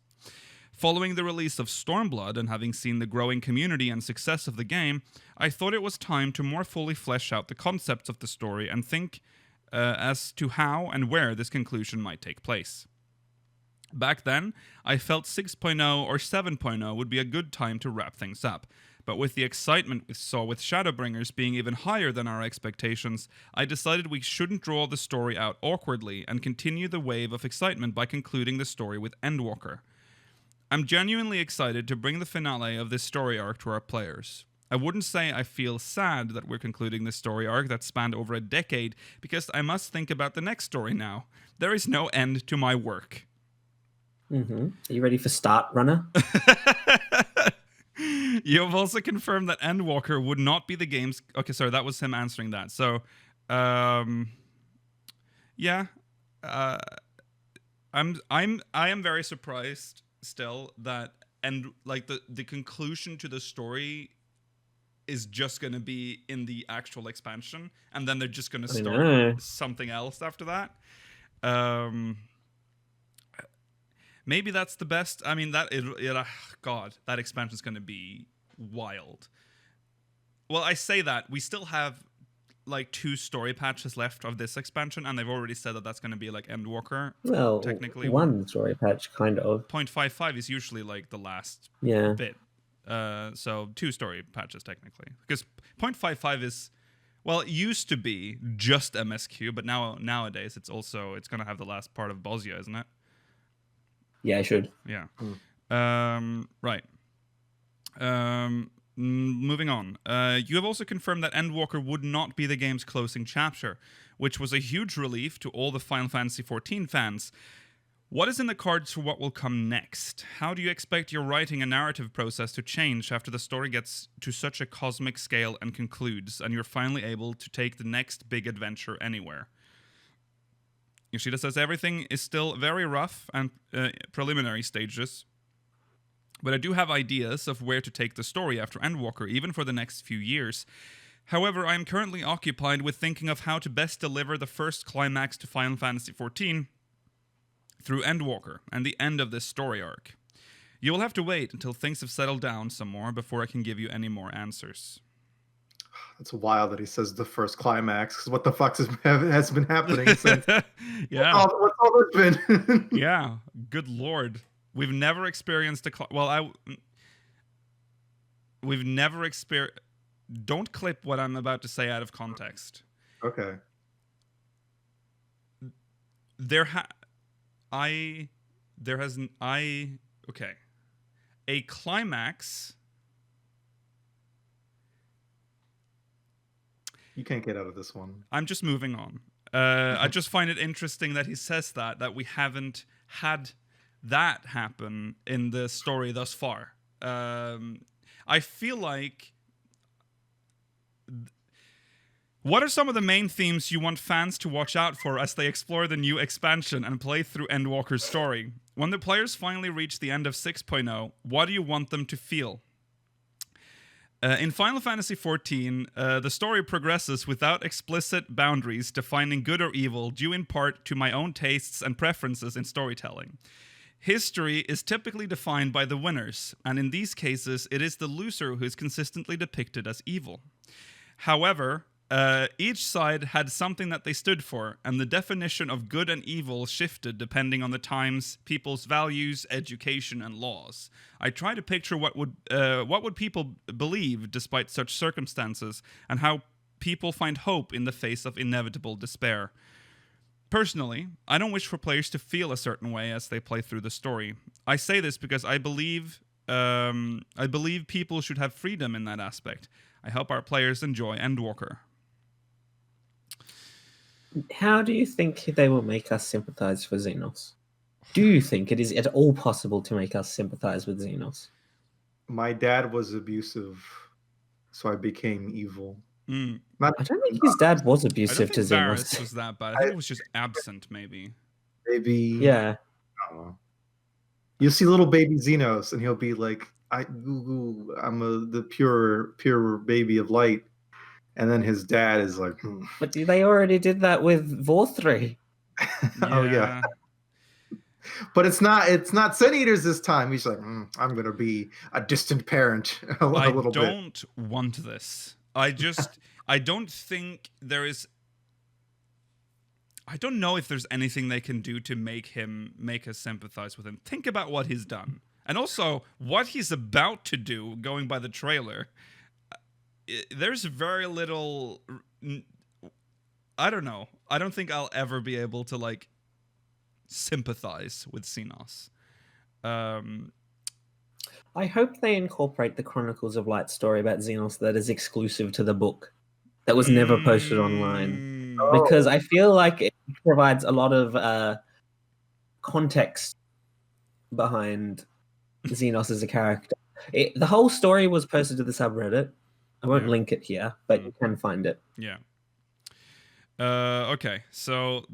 [SPEAKER 1] Following the release of Stormblood and having seen the growing community and success of the game, I thought it was time to more fully flesh out the concepts of the story and think as to how and where this conclusion might take place. Back then, I felt 6.0 or 7.0 would be a good time to wrap things up, but with the excitement we saw with Shadowbringers being even higher than our expectations, I decided we shouldn't draw the story out awkwardly and continue the wave of excitement by concluding the story with Endwalker. I'm genuinely excited to bring the finale of this story arc to our players. I wouldn't say I feel sad that we're concluding this story arc that spanned over a decade, because I must think about the next story now. There is no end to my work.
[SPEAKER 3] Are you ready for Start Runner?
[SPEAKER 1] You have also confirmed that Endwalker would not be the game's... Okay, sorry, that was him answering that. So, I am very surprised still that, and like the conclusion to the story is just going to be in the actual expansion, and then they're just going to start something else after that. Maybe that's the best. I mean, God, that expansion is going to be wild. Well, I say that we still have like 2 story patches left of this expansion, and they've already said that that's going to be like Endwalker.
[SPEAKER 3] Well,
[SPEAKER 1] technically,
[SPEAKER 3] one story patch, kind of.
[SPEAKER 1] 0.55 is usually like the last bit. So 2 story patches technically, because 0.55 is, well, it used to be just MSQ, but nowadays it's going to have the last part of Bosnia, isn't it?
[SPEAKER 3] Yeah, I should.
[SPEAKER 1] Yeah. Right. Moving on. You have also confirmed that Endwalker would not be the game's closing chapter, which was a huge relief to all the Final Fantasy XIV fans. What is in the cards for what will come next? How do you expect your writing and narrative process to change after the story gets to such a cosmic scale and concludes, and you're finally able to take the next big adventure anywhere? Yoshida says everything is still very rough and preliminary stages, but I do have ideas of where to take the story after Endwalker, even for the next few years. However, I am currently occupied with thinking of how to best deliver the first climax to Final Fantasy XIV through Endwalker and the end of this story arc. You will have to wait until things have settled down some more before I can give you any more answers.
[SPEAKER 4] It's wild that he says the first climax, because what the fuck has been happening since?
[SPEAKER 1] Yeah.
[SPEAKER 4] What's all this been?
[SPEAKER 1] Yeah. Good lord. We've never experienced we've never experienced... Don't clip what I'm about to say out of context.
[SPEAKER 4] Okay.
[SPEAKER 1] Okay. A climax...
[SPEAKER 4] You can't get out of this one.
[SPEAKER 1] I'm just moving on. I just find it interesting that he says that we haven't had that happen in the story thus far. I feel like... What are some of the main themes you want fans to watch out for as they explore the new expansion and play through Endwalker's story? When the players finally reach the end of 6.0, what do you want them to feel? In Final Fantasy XIV, the story progresses without explicit boundaries defining good or evil, due in part to my own tastes and preferences in storytelling. History is typically defined by the winners, and in these cases, it is the loser who is consistently depicted as evil. However, each side had something that they stood for, and the definition of good and evil shifted depending on the times, people's values, education, and laws. I try to picture what would people believe despite such circumstances, and how people find hope in the face of inevitable despair. Personally, I don't wish for players to feel a certain way as they play through the story. I say this because I believe people should have freedom in that aspect. I hope our players enjoy Endwalker.
[SPEAKER 3] How do you think they will make us sympathize for Xenos? Do you think it is at all possible to make us sympathize with Xenos?
[SPEAKER 4] My dad was abusive, so I became evil.
[SPEAKER 1] Mm.
[SPEAKER 3] I don't think his dad was abusive to
[SPEAKER 1] Varys
[SPEAKER 3] Xenos.
[SPEAKER 1] was that bad. I think it was just absent, maybe.
[SPEAKER 4] Maybe.
[SPEAKER 3] Yeah.
[SPEAKER 4] I don't know. You'll see little baby Xenos, and he'll be like, I'm the pure baby of light. And then his dad is like,
[SPEAKER 3] But they already did that with Vorthri.
[SPEAKER 4] Oh yeah. But it's not Sin Eaters this time. He's like, I'm gonna be a distant parent a little bit.
[SPEAKER 1] I don't want this. I don't think there is... I don't know if there's anything they can do to make us sympathize with him. Think about what he's done. And also, what he's about to do, going by the trailer. There's very little... I don't know. I don't think I'll ever be able to, like, sympathize with Xenos.
[SPEAKER 3] I hope they incorporate the Chronicles of Light story about Xenos that is exclusive to the book, that was never posted online. Because I feel like it provides a lot of context behind Xenos as a character. The whole story was posted to the subreddit. I won't link it here, but you can find it.
[SPEAKER 1] Yeah. Okay, so,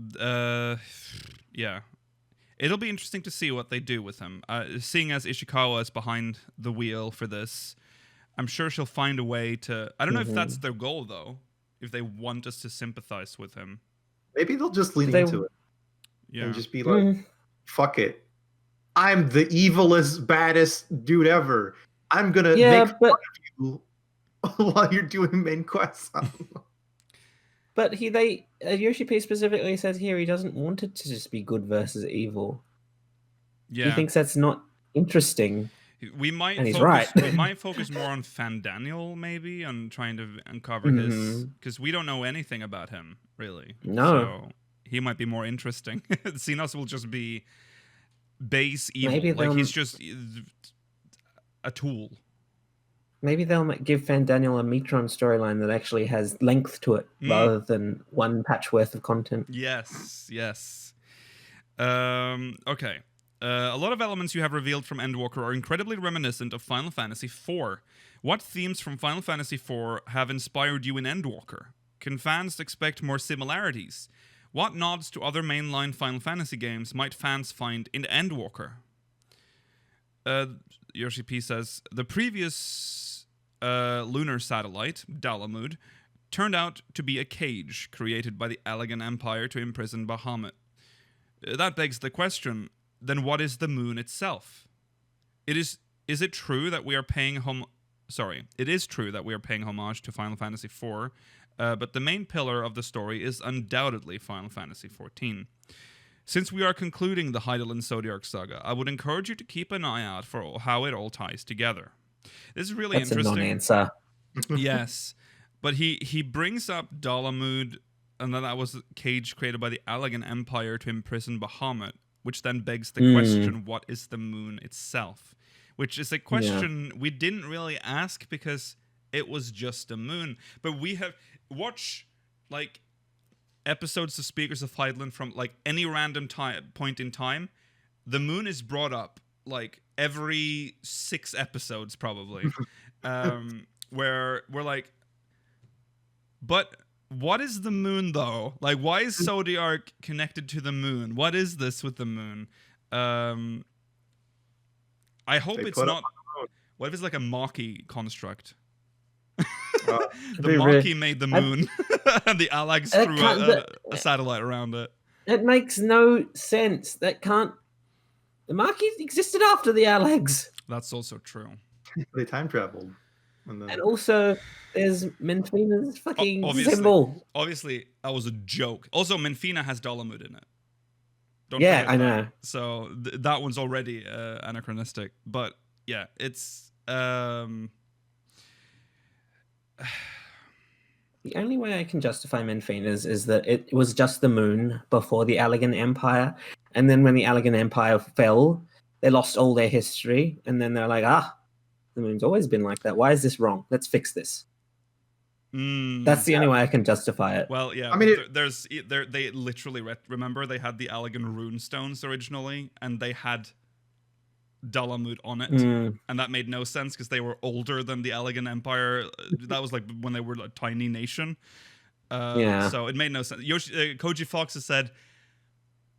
[SPEAKER 1] yeah. It'll be interesting to see what they do with him. Seeing as Ishikawa is behind the wheel for this, I'm sure she'll find a way to... I don't know if that's their goal, though. If they want us to sympathize with him.
[SPEAKER 4] Maybe they'll just lean into it.
[SPEAKER 1] Yeah.
[SPEAKER 4] And just be like, fuck it. I'm the evilest, baddest dude ever. I'm going to make fun of you while you're doing main quests.
[SPEAKER 3] But Yoshi-P specifically says here he doesn't want it to just be good versus evil.
[SPEAKER 1] Yeah.
[SPEAKER 3] He thinks that's not interesting.
[SPEAKER 1] We might
[SPEAKER 3] and he's
[SPEAKER 1] focus,
[SPEAKER 3] right.
[SPEAKER 1] we might focus more on Fandaniel, maybe, on trying to uncover his... Because we don't know anything about him, really.
[SPEAKER 3] No.
[SPEAKER 1] So he might be more interesting. Xenos will just be base evil.
[SPEAKER 3] Maybe
[SPEAKER 1] like, he's just a tool.
[SPEAKER 3] Maybe they'll give Fandaniel a Metron storyline that actually has length to it, rather than one patch worth of content.
[SPEAKER 1] Yes. Okay. A lot of elements you have revealed from Endwalker are incredibly reminiscent of Final Fantasy IV. What themes from Final Fantasy IV have inspired you in Endwalker? Can fans expect more similarities? What nods to other mainline Final Fantasy games might fans find in Endwalker? Yoshi-P says, the previous lunar satellite, Dalamud, turned out to be a cage created by the Allegan Empire to imprison Bahamut. That begs the question, then what is the moon itself? Is it true that we are paying it is true that we are paying homage to Final Fantasy IV, but the main pillar of the story is undoubtedly Final Fantasy XIV. Since we are concluding the Hydaelyn Zodiark saga, I would encourage you to keep an eye out for how it all ties together. This is really interesting.
[SPEAKER 3] That's a non-answer.
[SPEAKER 1] Yes, but he brings up Dalamud, and that was a cage created by the Allegan Empire to imprison Bahamut, which then begs the question, what is the moon itself? Which is a question we didn't really ask because it was just a moon. But we have... Watch, like, episodes of Speakers of Hydaelyn from, like, any random point in time. The moon is brought up, like, every 6 episodes, probably. Where we're like... But... what is the moon, though? Like, why is Zodiark connected to the moon? What is this with the moon? I hope it's not... What if it's like a Maki construct? The Maki made the moon, and the Alags threw a satellite around it.
[SPEAKER 3] It makes no sense. That can't... The Maki existed after the Alags.
[SPEAKER 1] That's also true.
[SPEAKER 4] They time traveled.
[SPEAKER 3] And also, there's Menfina's fucking symbol.
[SPEAKER 1] Obviously, that was a joke. Also, Menfina has Dalamud in it. Don't
[SPEAKER 3] yeah,
[SPEAKER 1] forget
[SPEAKER 3] I
[SPEAKER 1] that.
[SPEAKER 3] know.
[SPEAKER 1] So that one's already anachronistic. But yeah, it's... The
[SPEAKER 3] only way I can justify Menfina's is that it was just the moon before the Allegan Empire. And then when the Allegan Empire fell, they lost all their history. And then they're like, the moon's always been like that. Why is this wrong? Let's fix this. That's the only way I can justify it.
[SPEAKER 1] Well, yeah. I mean, they literally remember they had the Allegan rune stones originally, and they had Dalamud on it, and that made no sense because they were older than the Allegan Empire. That was like when they were a tiny nation. So it made no sense. Koji Fox has said,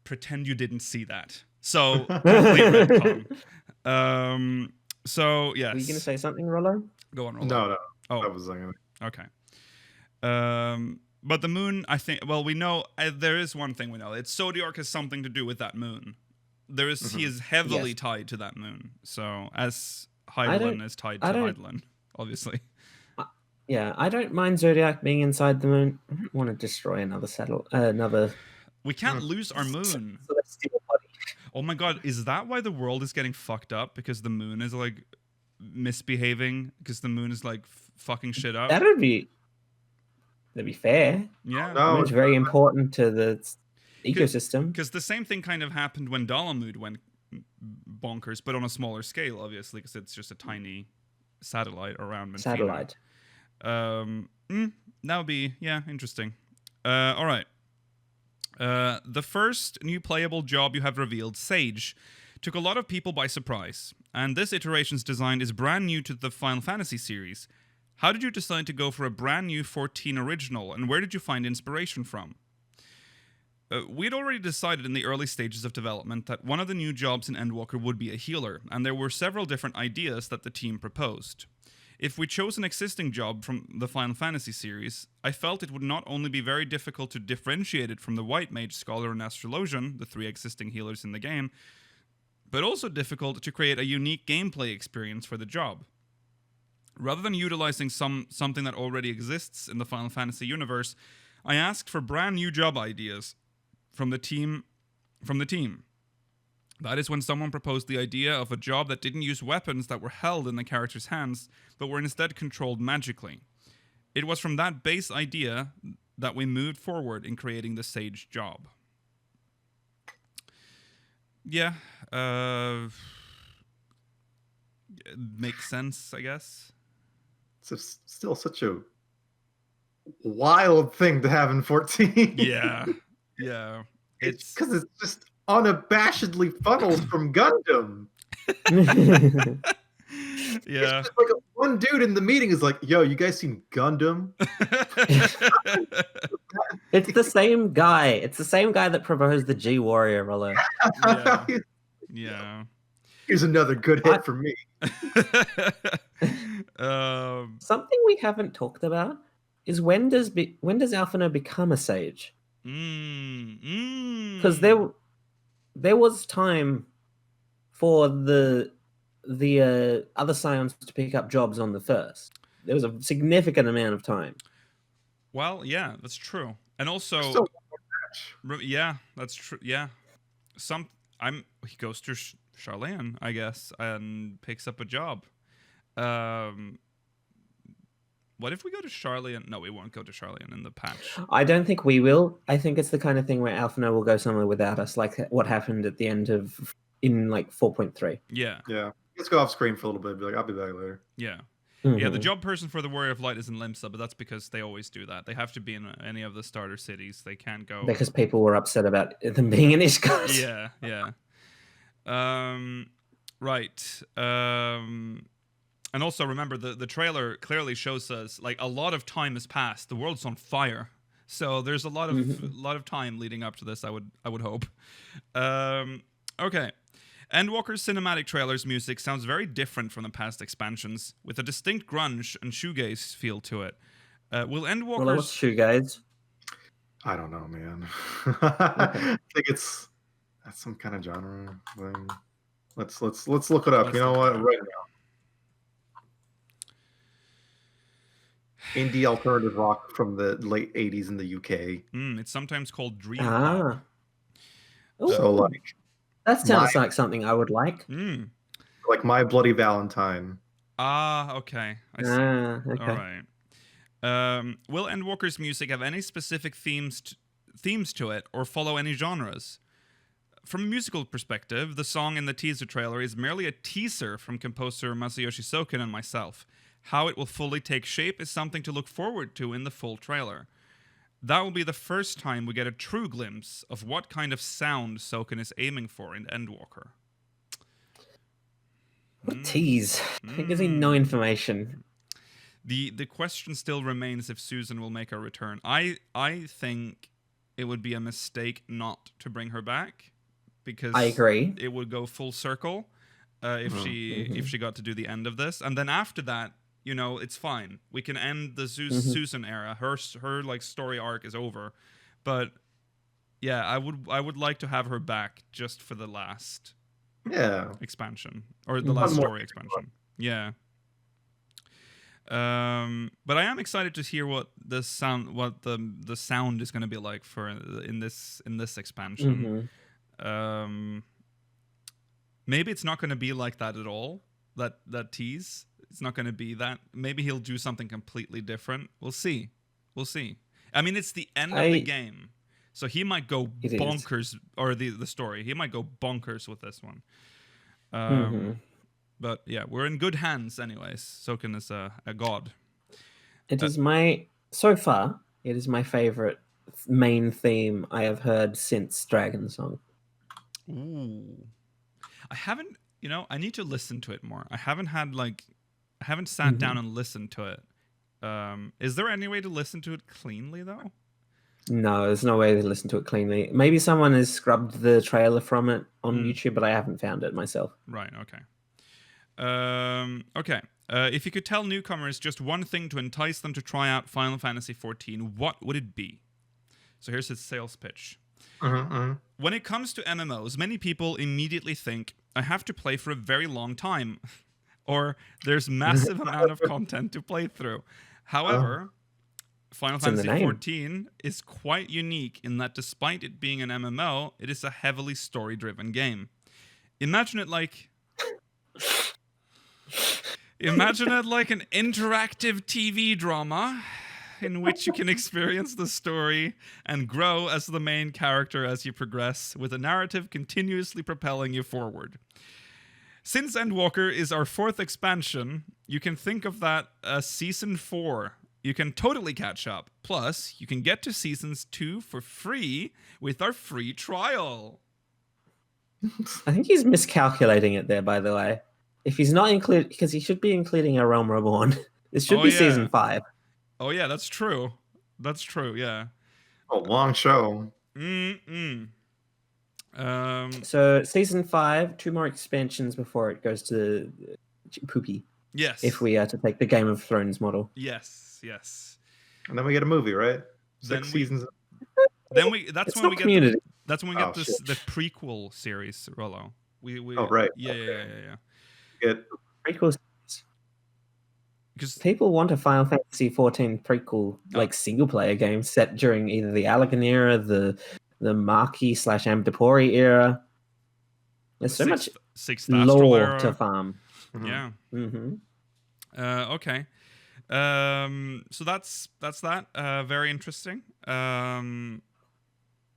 [SPEAKER 1] "Pretend you didn't see that." So complete retcon. So yes.
[SPEAKER 3] Were you going to say something, Rollo?
[SPEAKER 1] Go on, Rollo.
[SPEAKER 4] No.
[SPEAKER 1] Oh,
[SPEAKER 4] that was
[SPEAKER 1] okay. But the moon, I think. Well, we know there is one thing we know. It's Zodiark has something to do with that moon. He is heavily tied to that moon. So as Hydaelyn is tied to Hydaelyn, obviously.
[SPEAKER 3] Yeah, I don't mind Zodiac being inside the moon. I don't want to destroy another.
[SPEAKER 1] We can't lose our moon.
[SPEAKER 3] Celestial body.
[SPEAKER 1] Oh my god, is that why the world is getting fucked up? Because the moon is like misbehaving? Because the moon is like fucking shit up?
[SPEAKER 3] That'd be fair.
[SPEAKER 1] Yeah.
[SPEAKER 3] No, it's very important to the ecosystem.
[SPEAKER 1] Because the same thing kind of happened when Dalamud went bonkers, but on a smaller scale, obviously, because it's just a tiny satellite around Menfina.
[SPEAKER 3] Satellite.
[SPEAKER 1] That would be, interesting. All right. The first new playable job you have revealed, Sage, took a lot of people by surprise, and this iteration's design is brand new to the Final Fantasy series. How did you decide to go for a brand new 14 original, and where did you find inspiration from?
[SPEAKER 5] We'd already decided in the early stages of development that one of the new jobs in Endwalker would be a healer, and there were several different ideas that the team proposed. If we chose an existing job from the Final Fantasy series, I felt it would not only be very difficult to differentiate it from the White Mage, Scholar, and Astrologian, the 3 existing healers in the game, but also difficult to create a unique gameplay experience for the job. Rather than utilizing something that already exists in the Final Fantasy universe, I asked for brand new job ideas from the team. That is when someone proposed the idea of a job that didn't use weapons that were held in the character's hands, but were instead controlled magically. It was from that base idea that we moved forward in creating the Sage job. Yeah, makes sense, I guess.
[SPEAKER 4] It's still such a wild thing to have in 14.
[SPEAKER 5] Yeah.
[SPEAKER 4] It's because it's just unabashedly funnels from Gundam.
[SPEAKER 5] Yeah.
[SPEAKER 4] It's just like one dude in the meeting is like, "Yo, you guys seen Gundam?"
[SPEAKER 3] It's the same guy. It's the same guy that proposed the G Warrior roller.
[SPEAKER 5] Yeah.
[SPEAKER 4] Here's another good hit for me.
[SPEAKER 3] Something we haven't talked about is when does Alphinaud become a Sage? Because there was time for the other Scions to pick up jobs on the first. There was a significant amount of time.
[SPEAKER 5] Well, yeah, that's true. And also, yeah, that's true. Yeah, he goes to Charlayan, I guess, and picks up a job. What if we go to Charlayan? No, we won't go to Charlayan in the patch.
[SPEAKER 3] I don't think we will. I think it's the kind of thing where Alphinaud will go somewhere without us, like what happened at the end of in like 4.3.
[SPEAKER 5] Yeah.
[SPEAKER 4] Let's go off screen for a little bit. Be like, I'll be back later.
[SPEAKER 5] Yeah.
[SPEAKER 3] Mm-hmm.
[SPEAKER 5] Yeah, the job person for the Warrior of Light is in Limsa, but that's because they always do that. They have to be in any of the starter cities. They can't go
[SPEAKER 3] because people were upset about them being in Ishgard.
[SPEAKER 5] Yeah. Right. And also remember the trailer clearly shows us like a lot of time has passed. The world's on fire. So there's a lot of time leading up to this, I would hope. Okay. Endwalker's cinematic trailer's music sounds very different from the past expansions, with a distinct grunge and shoegaze feel to it. Will Endwalker's...
[SPEAKER 3] Well, what's shoegaze?
[SPEAKER 4] I don't know, man. I think that's some kind of genre thing. Let's look it up. You know what? Right now. Indie alternative rock from the late 80s in the UK.
[SPEAKER 5] It's sometimes called dream pop.
[SPEAKER 4] So like
[SPEAKER 3] that sounds like something I would like.
[SPEAKER 4] Like My Bloody Valentine.
[SPEAKER 5] Okay. I see.
[SPEAKER 3] Okay.
[SPEAKER 5] All right. Will Endwalker's music have any specific themes to it, or follow any genres? From a musical perspective, the song in the teaser trailer is merely a teaser from composer Masayoshi Soken and myself. How it will fully take shape is something to look forward to in the full trailer. That will be the first time we get a true glimpse of what kind of sound Soken is aiming for in Endwalker.
[SPEAKER 3] What tease? It gives me no information.
[SPEAKER 5] The question still remains if Susan will make a return. I think it would be a mistake not to bring her back, because
[SPEAKER 3] I agree.
[SPEAKER 5] It would go full circle if she got to do the end of this, and then after that, you know, it's fine. We can end the Susan era. Her like story arc is over, but yeah, I would like to have her back just for the last expansion, or the last story expansion. Yeah. But I am excited to hear what the sound is going to be like for in this expansion. Maybe it's not going to be like that at all. That tease. It's not going to be that. Maybe he'll do something completely different. We'll see. I mean, it's the end of the game, so he might go bonkers, or the story. He might go bonkers with this one. But yeah, we're in good hands anyways. Soken is a god.
[SPEAKER 3] It is so far, it is my favorite main theme I have heard since Dragon Song.
[SPEAKER 5] Ooh. I haven't, I need to listen to it more. I haven't sat down and listened to it. Is there any way to listen to it cleanly though?
[SPEAKER 3] No, there's no way to listen to it cleanly. Maybe someone has scrubbed the trailer from it on YouTube, but I haven't found it myself.
[SPEAKER 5] Right. Okay. Okay. If you could tell newcomers just one thing to entice them to try out Final Fantasy XIV, what would it be? So here's his sales pitch. When it comes to MMOs, many people immediately think, I have to play for a very long time, or there's massive amount of content to play through. However, Final Fantasy XIV is quite unique in that despite it being an MMO, it is a heavily story-driven game. Imagine it like an interactive TV drama in which you can experience the story and grow as the main character as you progress, with a narrative continuously propelling you forward. Since Endwalker is our 4th expansion, you can think of that as Season 4. You can totally catch up. Plus, you can get to Seasons 2 for free with our free trial.
[SPEAKER 3] I think he's miscalculating it there, by the way. If he's not included, because he should be including A Realm Reborn. This should be Season 5.
[SPEAKER 5] Oh, yeah, that's true. That's true, yeah.
[SPEAKER 4] A long show.
[SPEAKER 3] So, Season 5, 2 more expansions before it goes to Poopy.
[SPEAKER 5] Yes.
[SPEAKER 3] If we are to take the Game of Thrones model.
[SPEAKER 5] Yes.
[SPEAKER 4] And then we get a movie, right? 6 seasons.
[SPEAKER 5] That's when we
[SPEAKER 3] Community.
[SPEAKER 5] get the prequel series, Rollo.
[SPEAKER 4] Right.
[SPEAKER 5] Yeah.
[SPEAKER 4] Get
[SPEAKER 3] Prequels.
[SPEAKER 5] Because
[SPEAKER 3] people want a Final Fantasy XIV prequel, like single-player game set during either the Allegan era, the Marquis/Amdapori era. There's so much lore to farm.
[SPEAKER 5] Yeah. Okay. So that's that. Very interesting.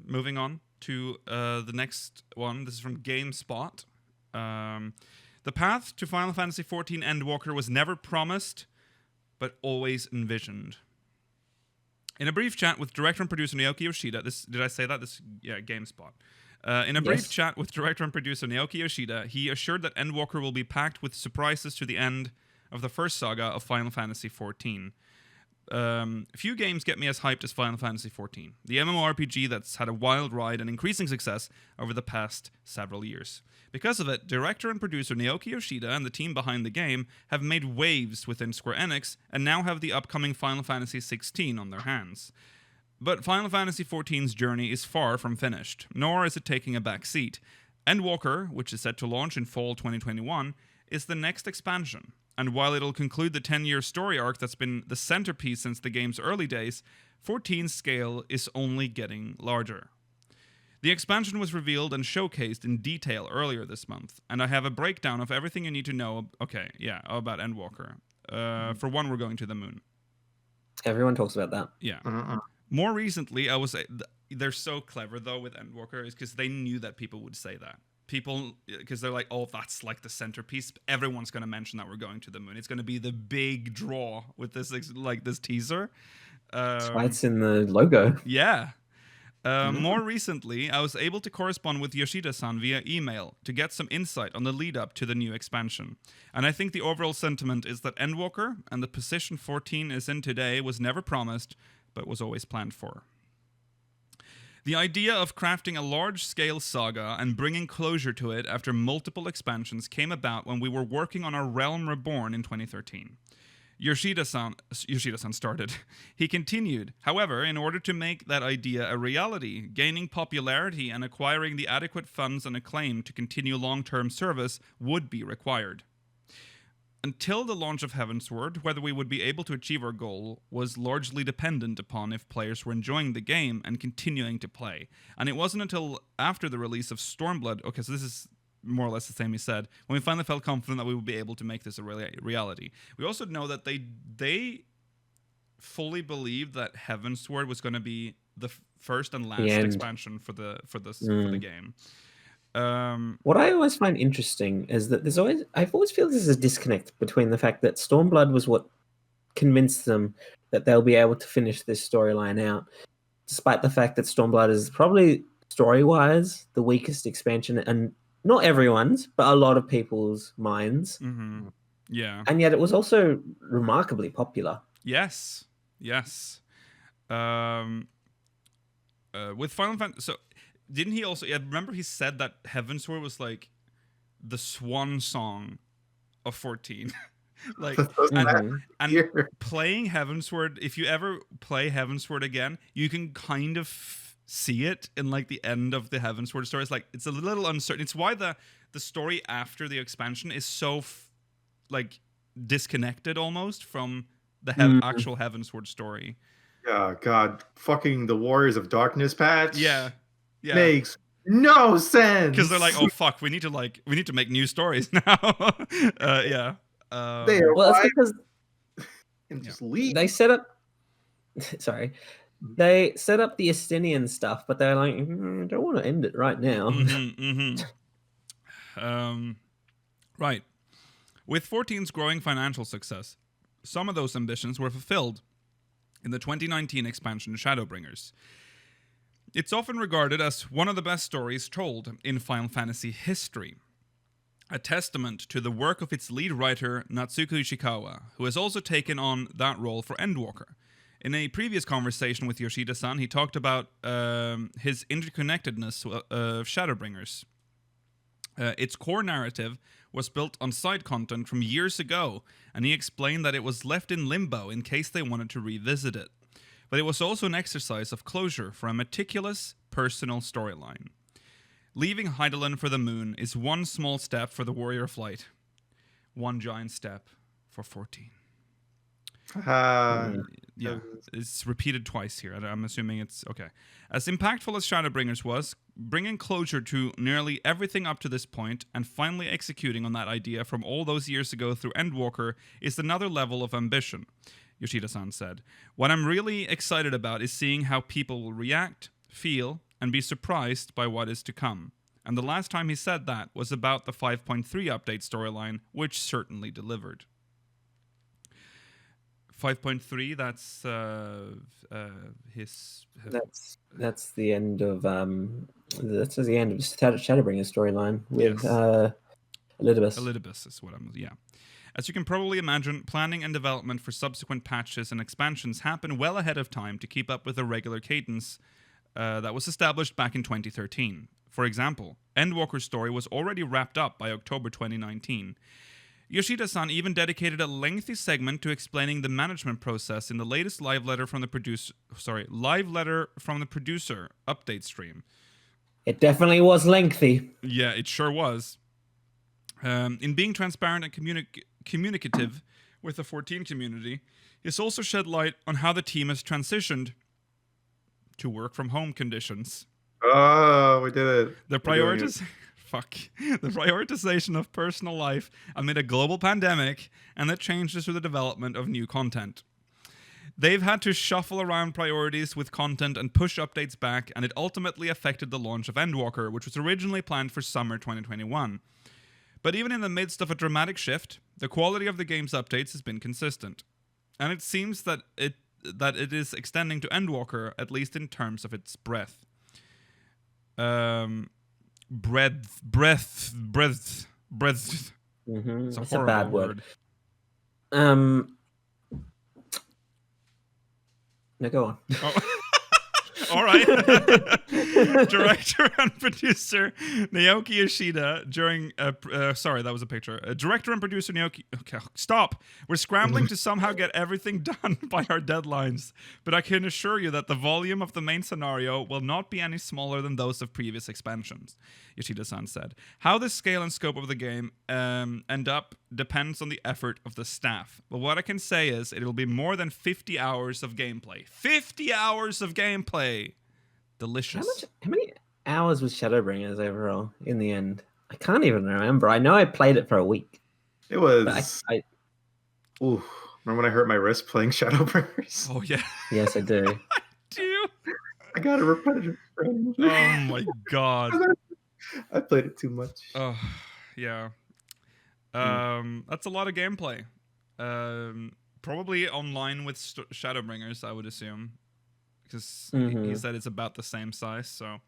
[SPEAKER 5] Moving on to the next one. This is from GameSpot. The path to Final Fantasy XIV Endwalker was never promised, but always envisioned. In a brief chat with director and producer Naoki Yoshida, GameSpot. In a brief chat with director and producer Naoki Yoshida, he assured that Endwalker will be packed with surprises to the end of the first saga of Final Fantasy XIV. Few games get me as hyped as Final Fantasy XIV, the MMORPG that's had a wild ride and increasing success over the past several years. Because of it, director and producer Naoki Yoshida and the team behind the game have made waves within Square Enix and now have the upcoming Final Fantasy XVI on their hands. But Final Fantasy XIV's journey is far from finished, nor is it taking a back seat. Endwalker, which is set to launch in fall 2021, is the next expansion. And while it'll conclude the 10-year story arc that's been the centerpiece since the game's early days, 14's scale is only getting larger. The expansion was revealed and showcased in detail earlier this month, and I have a breakdown of everything you need to know about Endwalker. For one, we're going to the moon.
[SPEAKER 3] Everyone talks about that.
[SPEAKER 5] Yeah. More recently, they're so clever, though, with Endwalker, is because they knew that people would say that. Because they're like, oh, that's like the centerpiece. Everyone's going to mention that we're going to the moon. It's going to be the big draw with this teaser.
[SPEAKER 3] That's why it's in the logo.
[SPEAKER 5] Yeah. More recently, I was able to correspond with Yoshida-san via email to get some insight on the lead-up to the new expansion. And I think the overall sentiment is that Endwalker and the position 14 is in today was never promised, but was always planned for. The idea of crafting a large-scale saga and bringing closure to it after multiple expansions came about when we were working on our Realm Reborn in 2013. Yoshida-san started. He continued. However, in order to make that idea a reality, gaining popularity and acquiring the adequate funds and acclaim to continue long-term service would be required. Until the launch of Heavensward, whether we would be able to achieve our goal was largely dependent upon if players were enjoying the game and continuing to play. And it wasn't until after the release of Stormblood, okay, so this is more or less the same he said, when we finally felt confident that we would be able to make this a reality. We also know that they fully believed that Heavensward was going to be the first and last expansion for the game.
[SPEAKER 3] What I always find interesting is that I've always felt there's a disconnect between the fact that Stormblood was what convinced them that they'll be able to finish this storyline out, despite the fact that Stormblood is probably story-wise the weakest expansion, and not everyone's, but a lot of people's minds.
[SPEAKER 5] Mm-hmm. Yeah.
[SPEAKER 3] And yet it was also remarkably popular.
[SPEAKER 5] Yes. with Final Fantasy. So didn't he also? Yeah, remember he said that Heavensward was like the swan song of 14. Like and playing Heavensward. If you ever play Heavensward again, you can kind of see it in like the end of the Heavensward story. It's like it's a little uncertain. It's why the story after the expansion is so like disconnected almost from the actual Heavensward story.
[SPEAKER 4] Yeah, God, fucking the Warriors of Darkness patch.
[SPEAKER 5] Yeah.
[SPEAKER 4] Makes no sense.
[SPEAKER 5] Because they're like, oh fuck, we need to make new stories now. Yeah.
[SPEAKER 3] Well, it's because
[SPEAKER 4] and just leave.
[SPEAKER 3] they set up. Sorry, they set up the Estinian stuff, but they're like, I don't want to end it right now.
[SPEAKER 5] Right. With 14's growing financial success, some of those ambitions were fulfilled in the 2019 expansion Shadowbringers. It's often regarded as one of the best stories told in Final Fantasy history, a testament to the work of its lead writer Natsuko Ishikawa, who has also taken on that role for Endwalker. In a previous conversation with Yoshida-san, he talked about his interconnectedness of Shadowbringers. Its core narrative was built on side content from years ago, and he explained that it was left in limbo in case they wanted to revisit it. But it was also an exercise of closure for a meticulous, personal storyline. Leaving Hydaelyn for the moon is one small step for the Warrior of Light, one giant step for 14. Yeah, it's repeated twice here. I'm assuming it's okay. As impactful as Shadowbringers was, bringing closure to nearly everything up to this point and finally executing on that idea from all those years ago through Endwalker is another level of ambition, Yoshida-san said. What I'm really excited about is seeing how people will react, feel, and be surprised by what is to come. And the last time he said that was about the 5.3 update storyline, which certainly delivered. 5.3, that's
[SPEAKER 3] that's the end of that's the end of Shadowbringers storyline with Elidibus.
[SPEAKER 5] Elidibus is what I'm. Yeah. As you can probably imagine, planning and development for subsequent patches and expansions happen well ahead of time to keep up with the regular cadence that was established back in 2013. For example, Endwalker's story was already wrapped up by October 2019. Yoshida-san even dedicated a lengthy segment to explaining the management process in the latest live letter from the producer update stream.
[SPEAKER 3] It definitely was lengthy.
[SPEAKER 5] Yeah, it sure was. In being transparent and communicative with the 14 community, it's also shed light on how the team has transitioned to work from home conditions.
[SPEAKER 4] Oh, we did it.
[SPEAKER 5] The prioritization of personal life amid a global pandemic and the changes to the development of new content. They've had to shuffle around priorities with content and push updates back, and it ultimately affected the launch of Endwalker, which was originally planned for summer 2021. But even in the midst of a dramatic shift, the quality of the game's updates has been consistent. And it seems that it is extending to Endwalker, at least in terms of its breadth. Breadth.
[SPEAKER 3] Mm-hmm.
[SPEAKER 5] It's
[SPEAKER 3] a bad word. No, go on.
[SPEAKER 5] Oh. All right. Director and producer Naoki Yoshida sorry, that was a picture. Director and producer Naoki... Okay, stop. We're scrambling to somehow get everything done by our deadlines, but I can assure you that the volume of the main scenario will not be any smaller than those of previous expansions, Yoshida-san said. How the scale and scope of the game end up depends on the effort of the staff. But what I can say is it'll be more than 50 hours of gameplay. 50 hours of gameplay! Delicious.
[SPEAKER 3] How many hours was Shadowbringers overall in the end? I can't even remember. I know I played it for a week.
[SPEAKER 4] It was... Ooh, remember when I hurt my wrist playing Shadowbringers?
[SPEAKER 5] Oh, yeah.
[SPEAKER 3] Yes, I do.
[SPEAKER 5] I do.
[SPEAKER 4] I got a repetitive friend.
[SPEAKER 5] Oh, my God.
[SPEAKER 4] I played it too much.
[SPEAKER 5] Oh, yeah. That's a lot of gameplay. Probably online with Shadowbringers, I would assume. Because he said it's about the same size, so...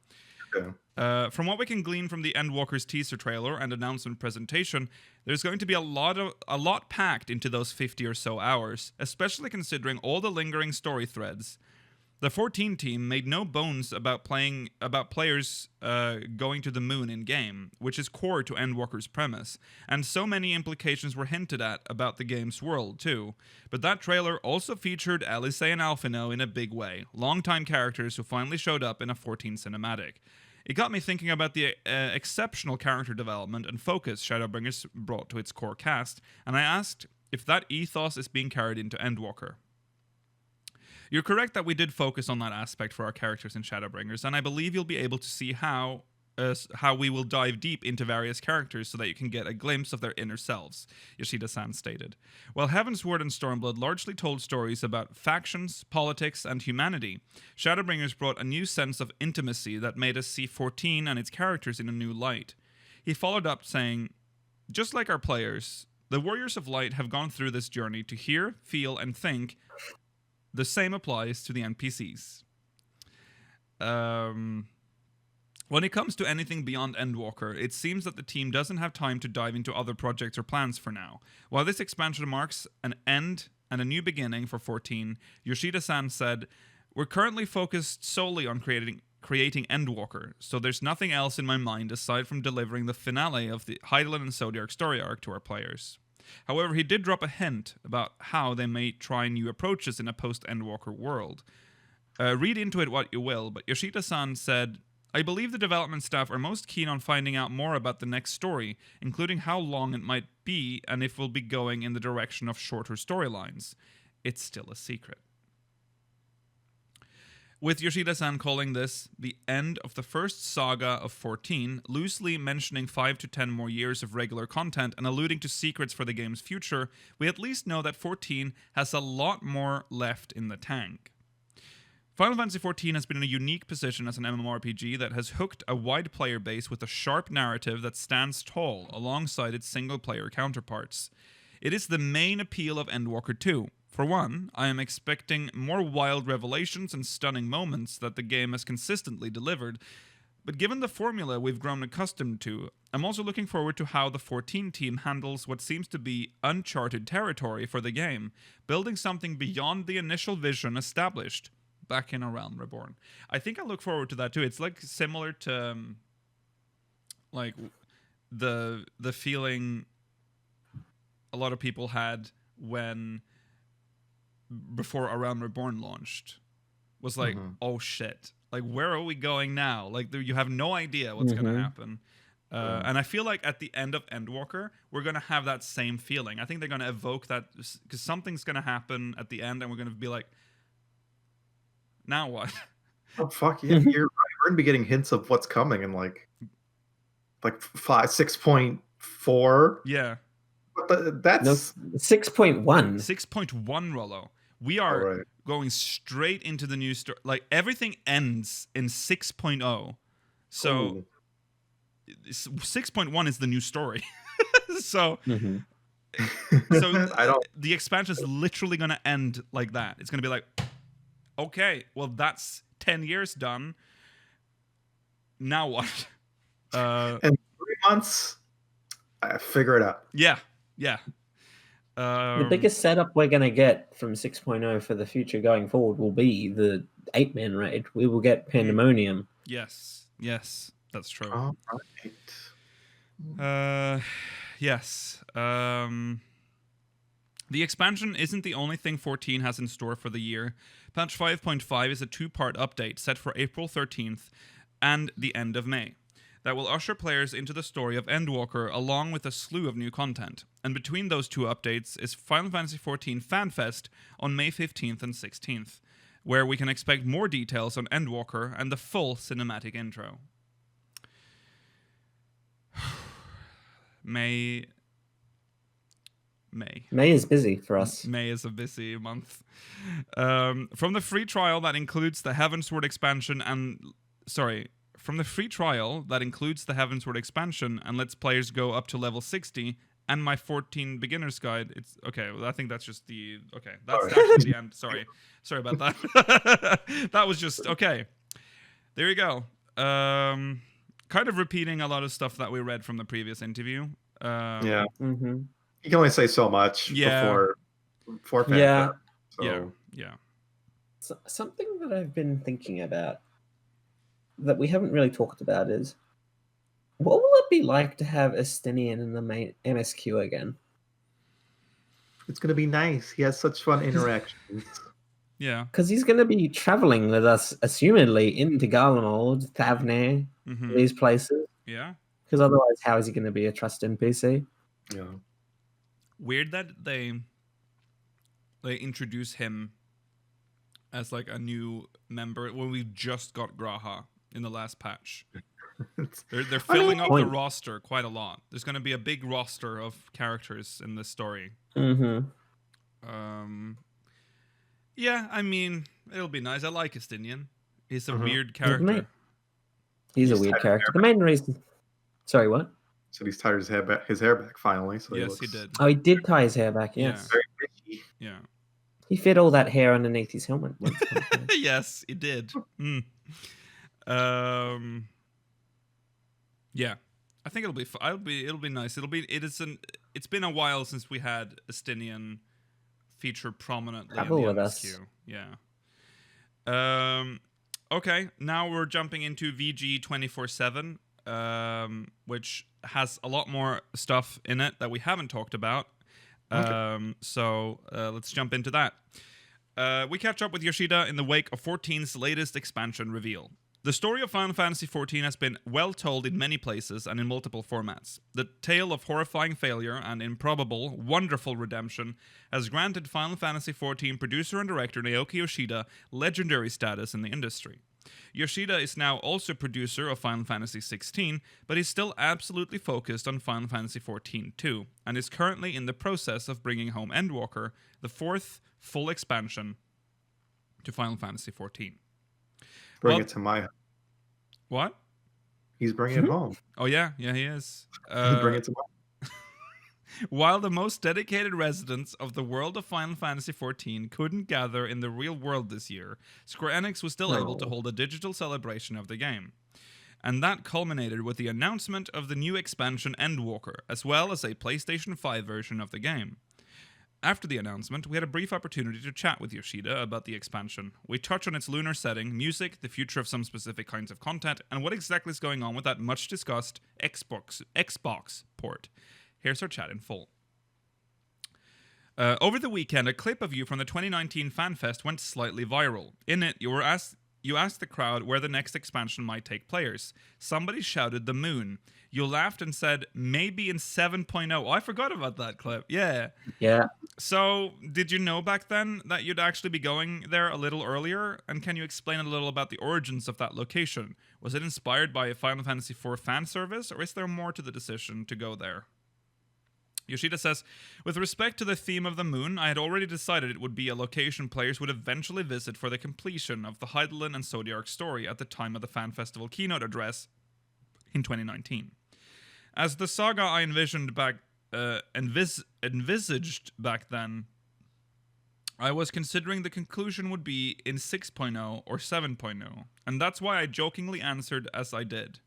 [SPEAKER 4] Yeah.
[SPEAKER 5] From what we can glean from the Endwalker's teaser trailer and announcement presentation, there's going to be a lot packed into those 50 or so hours, especially considering all the lingering story threads. The 14 team made no bones about players going to the moon in game, which is core to Endwalker's premise, and so many implications were hinted at about the game's world too. But that trailer also featured Alice and Alphino in a big way, longtime characters who finally showed up in a 14 cinematic. It got me thinking about the exceptional character development and focus Shadowbringers brought to its core cast, and I asked if that ethos is being carried into Endwalker. You're correct that we did focus on that aspect for our characters in Shadowbringers, and I believe you'll be able to see how we will dive deep into various characters so that you can get a glimpse of their inner selves, Yoshida-san stated. While Heavensward and Stormblood largely told stories about factions, politics, and humanity, Shadowbringers brought a new sense of intimacy that made us see 14 and its characters in a new light. He followed up saying, "Just like our players, the Warriors of Light have gone through this journey to hear, feel, and think. The same applies to the NPCs. When it comes to anything beyond Endwalker, it seems that the team doesn't have time to dive into other projects or plans for now. While this expansion marks an end and a new beginning for 14, Yoshida-san said, "We're currently focused solely on creating Endwalker, so there's nothing else in my mind aside from delivering the finale of the Hydaelyn and Zodiark story arc to our players." However, he did drop a hint about how they may try new approaches in a post-Endwalker world. Read into it what you will, but Yoshida-san said, "I believe the development staff are most keen on finding out more about the next story, including how long it might be and if we'll be going in the direction of shorter storylines. It's still a secret." With Yoshida-san calling this the end of the first saga of 14, loosely mentioning 5 to 10 more years of regular content and alluding to secrets for the game's future, we at least know that 14 has a lot more left in the tank. Final Fantasy XIV has been in a unique position as an MMORPG that has hooked a wide player base with a sharp narrative that stands tall alongside its single-player counterparts. It is the main appeal of Endwalker 2. For one, I am expecting more wild revelations and stunning moments that the game has consistently delivered, but given the formula we've grown accustomed to, I'm also looking forward to how the 14 team handles what seems to be uncharted territory for the game, building something beyond the initial vision established back in A Realm Reborn. I think I look forward to that too. It's like similar to like the feeling a lot of people had when before A Realm Reborn launched, was like, oh shit, like where are we going now? Like you have no idea what's going to happen. And I feel like at the end of Endwalker, we're going to have that same feeling. I think they're going to evoke that because something's going to happen at the end and we're going to be like, now what?
[SPEAKER 4] Oh fuck yeah, you're right. We're gonna be getting hints of what's coming in like 6.4.
[SPEAKER 5] Yeah.
[SPEAKER 4] But that's
[SPEAKER 3] 6.1.
[SPEAKER 5] 6.1, Rollo. We are going straight into the new story. Like everything ends in 6.0. So 6.1 is the new story. So the expansion is literally going to end like that. It's going to be like, okay, well that's 10 years done. Now what?
[SPEAKER 4] In 3 months, I figure it out.
[SPEAKER 5] Yeah.
[SPEAKER 3] The biggest setup we're going to get from 6.0 for the future going forward will be the 8-man raid. We will get Pandemonium.
[SPEAKER 5] Yes, that's true.
[SPEAKER 4] All right.
[SPEAKER 5] Yes. The expansion isn't the only thing 14 has in store for the year. Patch 5.5 is a 2-part update set for April 13th and the end of May that will usher players into the story of Endwalker along with a slew of new content. And between those two updates is Final Fantasy XIV FanFest on May 15th and 16th, where we can expect more details on Endwalker and the full cinematic intro. May
[SPEAKER 3] is busy for us.
[SPEAKER 5] May is a busy month. From the free trial that includes the Heavensward expansion and... From the free trial that includes the Heavensward expansion and lets players go up to level 60 and my 14 beginner's guide, it's... Okay, well, I think that's just the... Okay, that's actually the end. Sorry about that. That was just... Okay. There you go. Kind of repeating a lot of stuff that we read from the previous interview.
[SPEAKER 4] Yeah. You can only say so much before
[SPEAKER 3] Yeah.
[SPEAKER 4] so.
[SPEAKER 5] Yeah.
[SPEAKER 3] Something that I've been thinking about that we haven't really talked about is what will it be like to have Estinian in the main MSQ again?
[SPEAKER 4] It's gonna be nice. He has such fun interactions.
[SPEAKER 5] Yeah.
[SPEAKER 3] Because he's going to be traveling with us, assumedly, into Garlemald, Thavne,
[SPEAKER 5] Mm-hmm.
[SPEAKER 3] these places.
[SPEAKER 5] Yeah.
[SPEAKER 3] Because otherwise, how is he going to be a trust NPC?
[SPEAKER 4] Yeah.
[SPEAKER 5] Weird that they introduce him as like a new member when we just got Graha in the last patch. They're filling up the roster quite a lot. There's going to be a big roster of characters in this story.
[SPEAKER 3] Mm-hmm.
[SPEAKER 5] Yeah, I mean, it'll be nice. I like Estinian. He's a weird
[SPEAKER 3] He's
[SPEAKER 5] character.
[SPEAKER 3] a weird character. The main reason... Sorry, what?
[SPEAKER 4] So he's tied his hair back finally. So
[SPEAKER 5] Yes, he did.
[SPEAKER 3] Oh, he did tie his hair back, yes.
[SPEAKER 4] Very bitchy.
[SPEAKER 5] Yeah.
[SPEAKER 3] He fit all that hair underneath his helmet. Once upon a time.
[SPEAKER 5] Yes, it did. Mm. Yeah, I think it'll be. It'll be nice. It's been a while since we had Estinian feature prominently
[SPEAKER 3] Travel
[SPEAKER 5] in the
[SPEAKER 3] with
[SPEAKER 5] MSQ.
[SPEAKER 3] us.
[SPEAKER 5] Yeah. Okay, now we're jumping into VG 24/7, which has a lot more stuff in it that we haven't talked about. So let's jump into that. We catch up with Yoshida in the wake of 14's latest expansion reveal. The story of Final Fantasy XIV has been well told in many places and in multiple formats. The tale of horrifying failure and improbable, wonderful redemption has granted Final Fantasy XIV producer and director Naoki Yoshida legendary status in the industry. Yoshida is now also producer of Final Fantasy XVI, but he's still absolutely focused on Final Fantasy XIV too, and is currently in the process of bringing home Endwalker, the fourth full expansion to Final Fantasy XIV.
[SPEAKER 4] Bring it to my home.
[SPEAKER 5] What?
[SPEAKER 4] He's bringing it home.
[SPEAKER 5] Oh yeah, he is.
[SPEAKER 4] Bring it to my
[SPEAKER 5] While the most dedicated residents of the world of Final Fantasy XIV couldn't gather in the real world this year, Square Enix was still able to hold a digital celebration of the game. And that culminated with the announcement of the new expansion Endwalker, as well as a PlayStation 5 version of the game. After the announcement, we had a brief opportunity to chat with Yoshida about the expansion. We touch on its lunar setting, music, the future of some specific kinds of content, and what exactly is going on with that much-discussed Xbox port. Here's our chat in full. Over the weekend, a clip of you from the 2019 FanFest went slightly viral. In it, you asked the crowd where the next expansion might take players. Somebody shouted the moon. You laughed and said, maybe in 7.0. Oh, I forgot about that clip. Yeah.
[SPEAKER 3] Yeah.
[SPEAKER 5] So, did you know back then that you'd actually be going there a little earlier? And can you explain a little about the origins of that location? Was it inspired by a Final Fantasy IV fan service, or is there more to the decision to go there? Yoshida says, with respect to the theme of the moon, I had already decided it would be a location players would eventually visit for the completion of the Hydaelyn and Zodiark story at the time of the Fan Festival keynote address in 2019. As the saga I envisioned envisaged back then, I was considering the conclusion would be in 6.0 or 7.0, and that's why I jokingly answered as I did.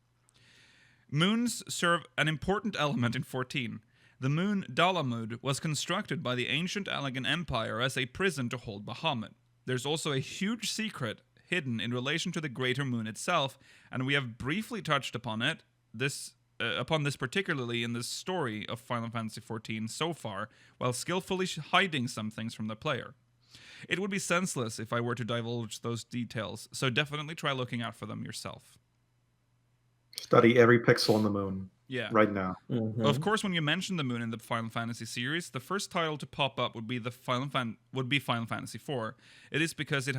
[SPEAKER 5] Moons serve an important element in 14. The moon Dalamud was constructed by the ancient Allegan Empire as a prison to hold Bahamut. There's also a huge secret hidden in relation to the greater moon itself, and we have briefly touched upon this particularly in this story of Final Fantasy XIV so far, while skillfully hiding some things from the player. It would be senseless if I were to divulge those details, so definitely try looking out for them yourself.
[SPEAKER 4] Study every pixel on the moon.
[SPEAKER 5] Yeah.
[SPEAKER 4] Right now.
[SPEAKER 3] Mm-hmm.
[SPEAKER 5] Of course, when you mention the moon in the Final Fantasy series, the first title to pop up would be Final Fantasy IV. It is because I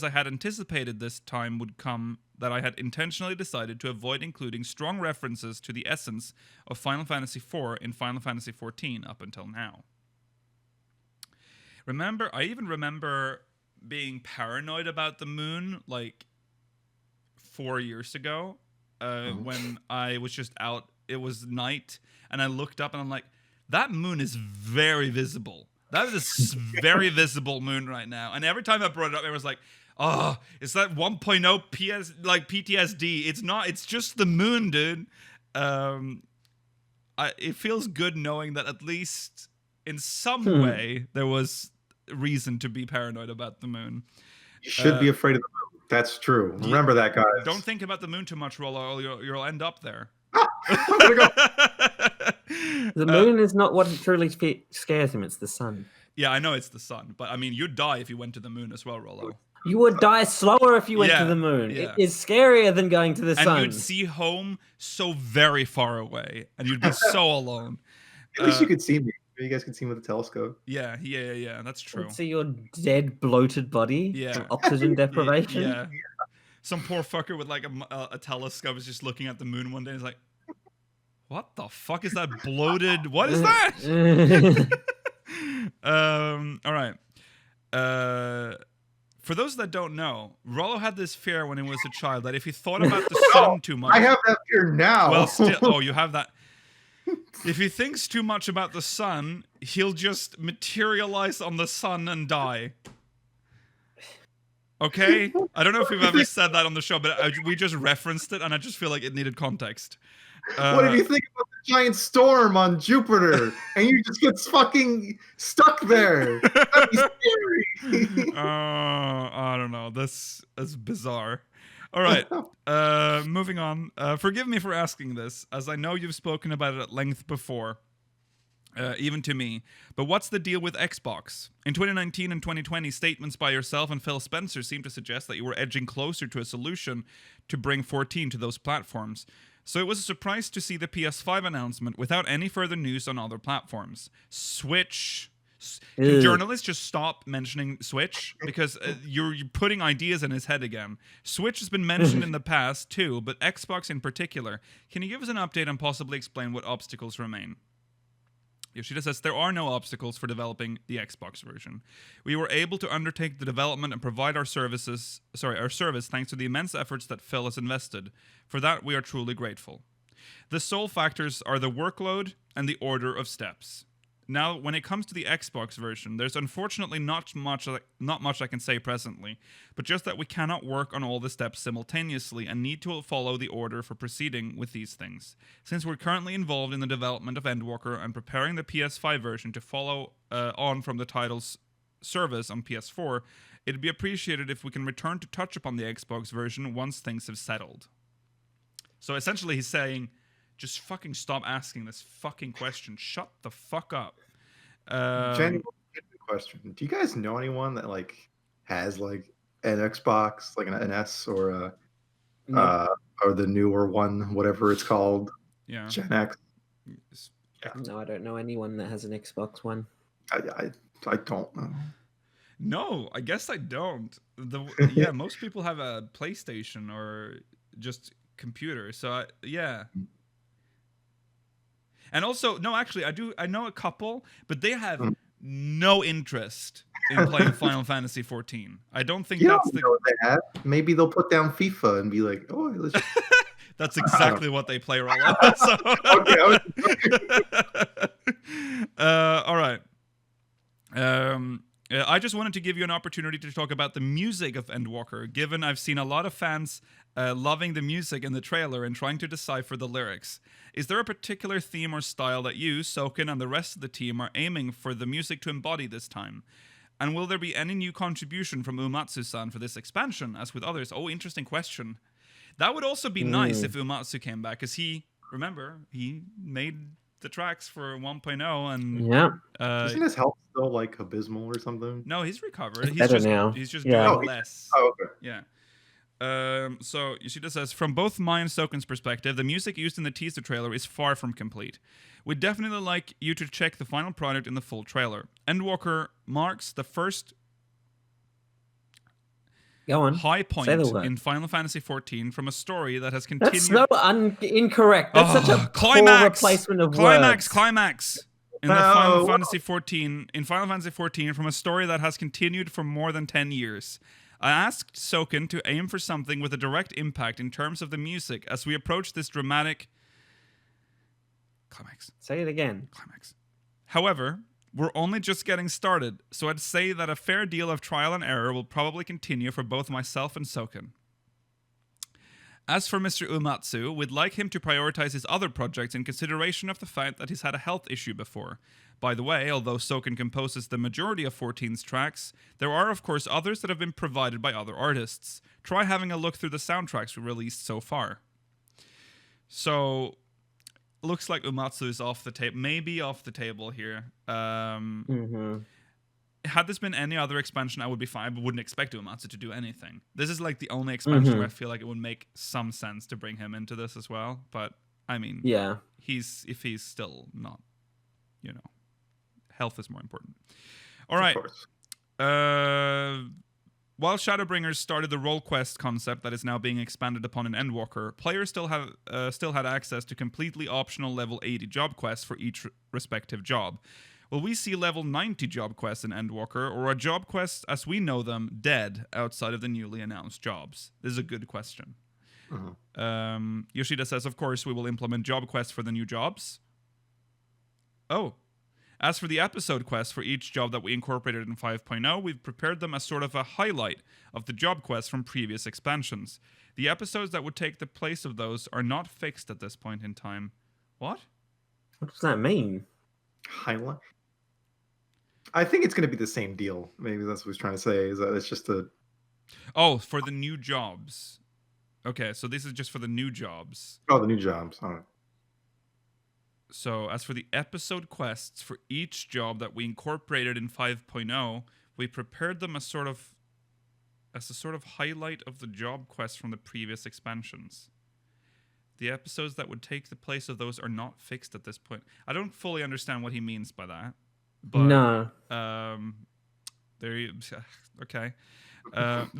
[SPEAKER 5] had anticipated this time would come that I had intentionally decided to avoid including strong references to the essence of Final Fantasy IV in Final Fantasy XIV up until now. I even remember being paranoid about the moon like 4 years ago. When I was just out, it was night, and I looked up and I'm like, that moon is very visible. That is a very visible moon right now. And every time I brought it up, it was like, oh, is that 1.0 PTSD? It's not, it's just the moon, dude. It feels good knowing that at least in some way there was reason to be paranoid about the moon.
[SPEAKER 4] You should be afraid of the moon. That's true. Remember that, guys.
[SPEAKER 5] Don't think about the moon too much, Rollo. You'll end up there.
[SPEAKER 4] I'm gonna go.
[SPEAKER 3] The moon is not what truly scares him, it's the sun.
[SPEAKER 5] Yeah, I know it's the sun, but I mean, you'd die if you went to the moon as well, Rollo.
[SPEAKER 3] You would die slower if you went to the moon.
[SPEAKER 5] Yeah.
[SPEAKER 3] It is scarier than going to the sun.
[SPEAKER 5] And you'd see home so very far away, and you'd be so alone.
[SPEAKER 4] At least you could see me. You guys can see me with a telescope.
[SPEAKER 5] Yeah, that's true.
[SPEAKER 3] You'd see your dead, bloated body from oxygen deprivation.
[SPEAKER 5] Yeah. Some poor fucker with like a telescope is just looking at the moon one day and is like, what the fuck is that bloated? What is that? All right. For those that don't know, Rollo had this fear when he was a child that if he thought about the sun too much...
[SPEAKER 4] I have that fear now.
[SPEAKER 5] Well, still... you have that... If he thinks too much about the sun, he'll just materialize on the sun and die. Okay? I don't know if we've ever said that on the show, but we just referenced it, and I just feel like it need context.
[SPEAKER 4] What did you think about the giant storm on Jupiter? And you just get fucking stuck there. That'd be scary.
[SPEAKER 5] I don't know. This is bizarre. All right. Moving on. Forgive me for asking this, as I know you've spoken about it at length before. Even to me. But what's the deal with Xbox? In 2019 and 2020, statements by yourself and Phil Spencer seem to suggest that you were edging closer to a solution to bring 14 to those platforms. So it was a surprise to see the PS5 announcement without any further news on other platforms. Switch. Can journalists just stop mentioning Switch? Because you're putting ideas in his head again. Switch has been mentioned in the past too, but Xbox in particular. Can you give us an update and possibly explain what obstacles remain? Yoshida says, there are no obstacles for developing the Xbox version. We were able to undertake the development and provide our service thanks to the immense efforts that Phil has invested. For that, we are truly grateful. The sole factors are the workload and the order of steps. Now, when it comes to the Xbox version, there's unfortunately not much I can say presently, but just that we cannot work on all the steps simultaneously and need to follow the order for proceeding with these things. Since we're currently involved in the development of Endwalker and preparing the PS5 version to follow on from the title's service on PS4, it'd be appreciated if we can return to touch upon the Xbox version once things have settled. So essentially he's saying, just fucking stop asking this fucking question. Shut the fuck up.
[SPEAKER 4] Genuine question. Do you guys know anyone that like has like an Xbox, like an S or the newer one, whatever it's called?
[SPEAKER 5] Yeah.
[SPEAKER 4] Gen X.
[SPEAKER 3] Yeah. No, I don't know anyone that has an Xbox One.
[SPEAKER 4] I don't know.
[SPEAKER 5] No, I guess I don't. Most people have a PlayStation or just computer. So yeah. And also, no, actually, I know a couple, but they have no interest in playing Final Fantasy 14. I don't think that's the...
[SPEAKER 4] What they have. Maybe they'll put down FIFA and be like, oh, let's...
[SPEAKER 5] That's exactly what they play, Rollo. So... all right. I just wanted to give you an opportunity to talk about the music of Endwalker, given I've seen a lot of fans loving the music in the trailer and trying to decipher the lyrics. Is there a particular theme or style that you, Soken, and the rest of the team are aiming for the music to embody this time? And will there be any new contribution from Uematsu-san for this expansion, as with others? Oh, interesting question. That would also be nice if Uematsu came back, because he made the tracks for 1.0 and...
[SPEAKER 3] Yeah.
[SPEAKER 4] Isn't his health still like abysmal or something?
[SPEAKER 5] No, he's recovered.
[SPEAKER 3] He's
[SPEAKER 5] just doing less.
[SPEAKER 4] Oh, okay.
[SPEAKER 5] Yeah. So Yoshida says, from both my and Soken's perspective, the music used in the teaser trailer is far from complete. We'd definitely like you to check the final product in the full trailer. Endwalker marks the first high point in Final Fantasy XIV from a story that has continued...
[SPEAKER 3] That's so incorrect. That's such a poor replacement of words.
[SPEAKER 5] Climax! In Final Fantasy XIV from a story that has continued for more than 10 years. I asked Soken to aim for something with a direct impact in terms of the music as we approach this dramatic... Climax.
[SPEAKER 3] Say it again.
[SPEAKER 5] Climax. However, we're only just getting started, so I'd say that a fair deal of trial and error will probably continue for both myself and Soken. As for Mr. Uematsu, we'd like him to prioritize his other projects in consideration of the fact that he's had a health issue before. By the way, although Soken composes the majority of 14's tracks, there are of course others that have been provided by other artists. Try having a look through the soundtracks we released so far. So, looks like Uematsu is off the table, maybe off the table here. Had this been any other expansion, I would be fine. I wouldn't expect Uematsu to do anything. This is like the only expansion where I feel like it would make some sense to bring him into this as well. But I mean,
[SPEAKER 3] Yeah.
[SPEAKER 5] if he's still not, health is more important. All right.
[SPEAKER 4] Of course.
[SPEAKER 5] While Shadowbringers started the role quest concept that is now being expanded upon in Endwalker, players still had access to completely optional level 80 job quests for each respective job. Will we see level 90 job quests in Endwalker, or are job quests as we know them dead outside of the newly announced jobs? This is a good question. Yoshida says, of course, we will implement job quests for the new jobs. Oh. As for the episode quests for each job that we incorporated in 5.0, we've prepared them as sort of a highlight of the job quests from previous expansions. The episodes that would take the place of those are not fixed at this point in time. What?
[SPEAKER 3] What does that mean?
[SPEAKER 4] Highlight. I think it's going to be the same deal. Maybe that's what he's trying to say. Is that it's just a.
[SPEAKER 5] Oh, for the new jobs. Okay, so this is just for the new jobs.
[SPEAKER 4] Oh, the new jobs. All right.
[SPEAKER 5] So, as for the episode quests for each job that we incorporated in 5.0, we prepared them as a sort of highlight of the job quests from the previous expansions. The episodes that would take the place of those are not fixed at this point. I don't fully understand what he means by that. But,
[SPEAKER 3] No.
[SPEAKER 5] Okay.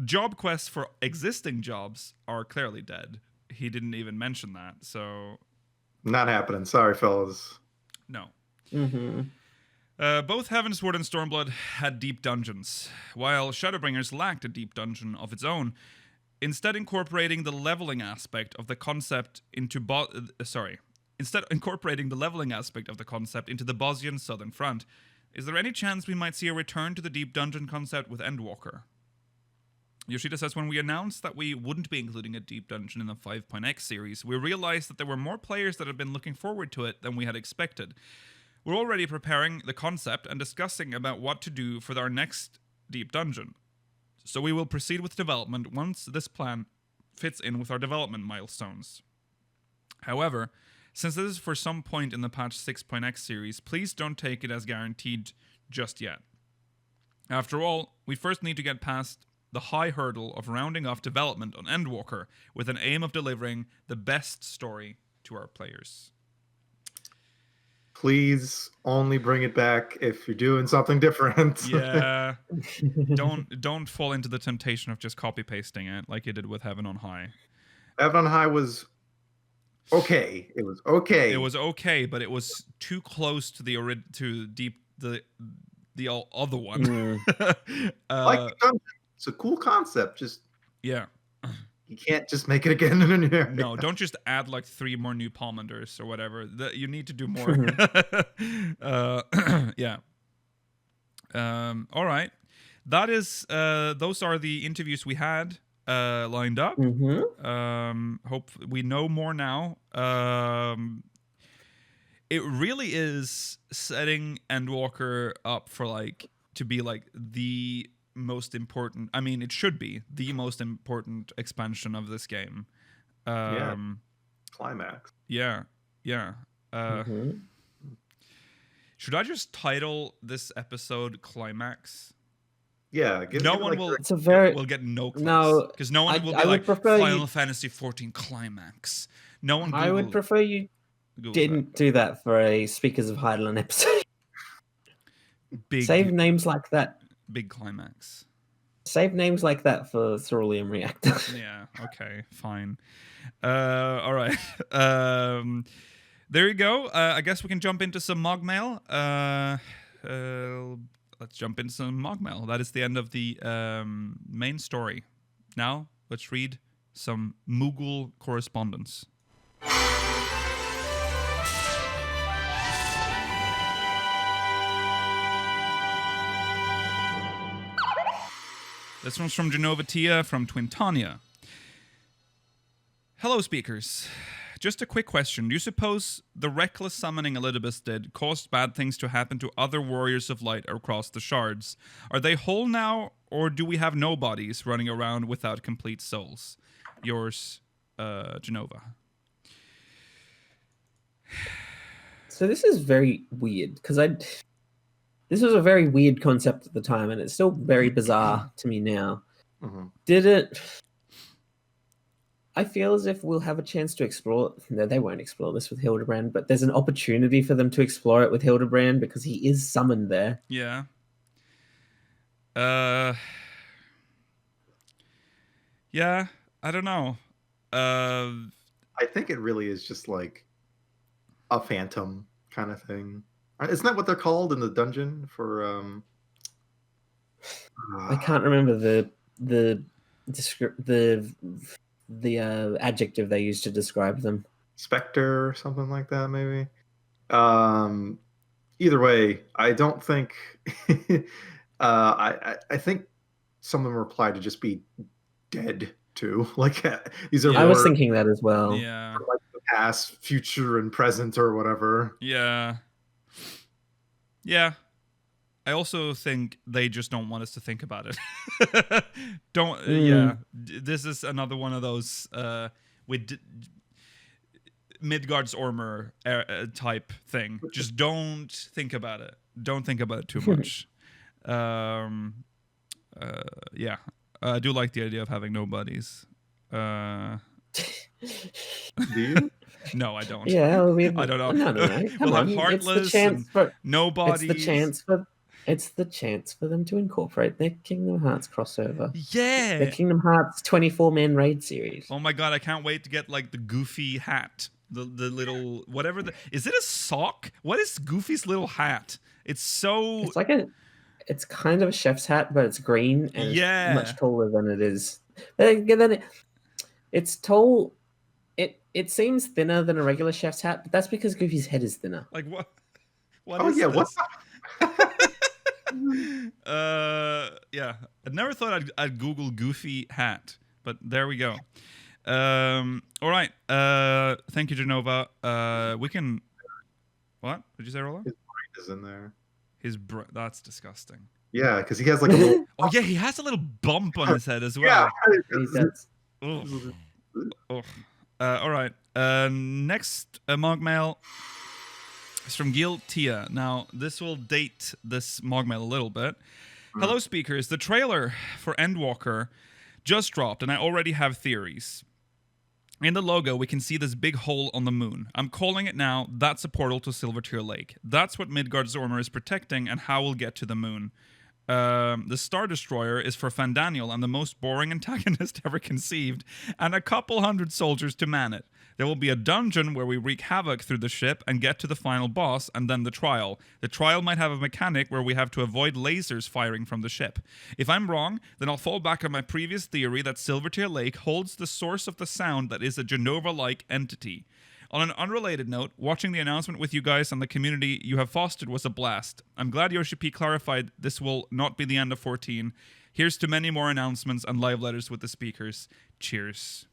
[SPEAKER 5] Job quests for existing jobs are clearly dead. He didn't even mention that, so...
[SPEAKER 4] Not happening. Sorry, fellas.
[SPEAKER 5] No.
[SPEAKER 3] Mm-hmm.
[SPEAKER 5] Both Heavensward and Stormblood had deep dungeons, while Shadowbringers lacked a deep dungeon of its own, instead incorporating the leveling aspect of the concept into the Bosnian Southern Front. Is there any chance we might see a return to the deep dungeon concept with Endwalker? Yoshida says, when we announced that we wouldn't be including a deep dungeon in the 5.x series, we realized that there were more players that had been looking forward to it than we had expected. We're already preparing the concept and discussing about what to do for our next deep dungeon. So we will proceed with development once this plan fits in with our development milestones. However, since this is for some point in the patch 6.x series, please don't take it as guaranteed just yet. After all, we first need to get past the high hurdle of rounding off development on Endwalker with an aim of delivering the best story to our players.
[SPEAKER 4] Please only bring it back if you're doing something different.
[SPEAKER 5] Yeah. Don't fall into the temptation of just copy pasting it like you did with Heaven on High.
[SPEAKER 4] Heaven on High was okay. It was okay.
[SPEAKER 5] It was okay, but it was too close to the other one.
[SPEAKER 4] Like it's a cool concept. Just
[SPEAKER 5] yeah.
[SPEAKER 4] You can't just make it again in a new area.
[SPEAKER 5] No, don't just add like 3 more new Palmanders or whatever. You need to do more. Yeah. All right. That is. Those are the interviews we had lined up. Hope we know more now. It really is setting Endwalker up for to be the most important. I mean, it should be the most important expansion of this game.
[SPEAKER 4] Climax.
[SPEAKER 5] Yeah. Should I just title this episode Climax?
[SPEAKER 4] Yeah.
[SPEAKER 5] Will get no clicks.
[SPEAKER 3] No,
[SPEAKER 5] because no one will be like Final Fantasy 14 Climax. No one.
[SPEAKER 3] I would prefer you didn't do that for a Speakers of Heidelin episode. Save names like that.
[SPEAKER 5] Big Climax.
[SPEAKER 3] Save names like that for Cerulean Reactor.
[SPEAKER 5] Yeah, okay, fine. All right. There you go. I guess we can jump into some MogMail. Let's jump into some MogMail. That is the end of the main story. Now, let's read some Moogle correspondence. This one's from Genova Tia from Twintania. Hello, speakers. Just a quick question. Do you suppose the reckless summoning Elidibus did caused bad things to happen to other warriors of light across the shards? Are they whole now, or do we have nobodies running around without complete souls? Yours, Genova.
[SPEAKER 3] So this is very weird because this was a very weird concept at the time, and it's still very bizarre to me now.
[SPEAKER 4] Mhm.
[SPEAKER 3] Did it? I feel as if we'll have a chance to explore. No, they won't explore this with Hildebrand, but there's an opportunity for them to explore it with Hildebrand because he is summoned there.
[SPEAKER 5] Yeah. Yeah, I don't know.
[SPEAKER 4] I think it really is just like a phantom kind of thing. Isn't that what they're called in the dungeon for?
[SPEAKER 3] I can't remember the adjective they used to describe them.
[SPEAKER 4] Spectre or something like that, maybe. Either way, I don't think. I think some of them reply to just be dead too. Like these are.
[SPEAKER 5] Yeah.
[SPEAKER 3] I was
[SPEAKER 4] more
[SPEAKER 3] thinking that as well.
[SPEAKER 5] Yeah.
[SPEAKER 4] like the past, future, and present, or whatever.
[SPEAKER 5] Yeah. Yeah. I also think they just don't want us to think about it. Yeah. This is another one of those with Midgard's Ormer type thing. Just don't think about it. Don't think about it too much. Yeah. I do like the idea of having nobodies.
[SPEAKER 4] Do you?
[SPEAKER 5] No, I don't.
[SPEAKER 3] Yeah,
[SPEAKER 5] I don't know.
[SPEAKER 3] No. Come
[SPEAKER 5] We'll
[SPEAKER 3] on.
[SPEAKER 5] have Heartless
[SPEAKER 3] It's the chance
[SPEAKER 5] and
[SPEAKER 3] for
[SPEAKER 5] nobodies.
[SPEAKER 3] It's the chance for them to incorporate their Kingdom Hearts crossover.
[SPEAKER 5] Yeah.
[SPEAKER 3] The Kingdom Hearts 24-man raid series.
[SPEAKER 5] Oh my god, I can't wait to get like the Goofy hat. The little whatever is it a sock? What is Goofy's little hat? It's so
[SPEAKER 3] It's kind of a chef's hat, but it's green and
[SPEAKER 5] Yeah.
[SPEAKER 3] it's much taller than it is. Then it's tall. It seems thinner than a regular chef's hat, but that's because Goofy's head is thinner.
[SPEAKER 5] like what
[SPEAKER 4] Oh
[SPEAKER 5] is
[SPEAKER 4] yeah,
[SPEAKER 5] this?
[SPEAKER 4] what?
[SPEAKER 5] Yeah. I never thought I'd Google Goofy hat, but there we go. All right. Thank you, Genova. We can. What did you say, Rolla?
[SPEAKER 4] His brain is in there.
[SPEAKER 5] That's disgusting.
[SPEAKER 4] Yeah, because he has like a little.
[SPEAKER 5] Oh yeah, he has a little bump on his head as well.
[SPEAKER 4] Yeah.
[SPEAKER 5] Ugh. Ugh. All right. Next MogMail is from Gil Tia. Now, this will date this MogMail a little bit. Hello, speakers. The trailer for Endwalker just dropped, and I already have theories. In the logo, we can see this big hole on the moon. I'm calling it now. That's a portal to Silvertear Lake. That's what Midgard's Ormer is protecting and how we'll get to the moon. The Star Destroyer is for Fandaniel and the most boring antagonist ever conceived, and a couple hundred soldiers to man it. There will be a dungeon where we wreak havoc through the ship and get to the final boss, and then the trial. The trial might have a mechanic where we have to avoid lasers firing from the ship. If I'm wrong, then I'll fall back on my previous theory that Silvertear Lake holds the source of the sound that is a Genova-like entity. On an unrelated note, watching the announcement with you guys and the community you have fostered was a blast. I'm glad Yoshi-P clarified this will not be the end of 14. Here's to many more announcements and live letters with the speakers. Cheers.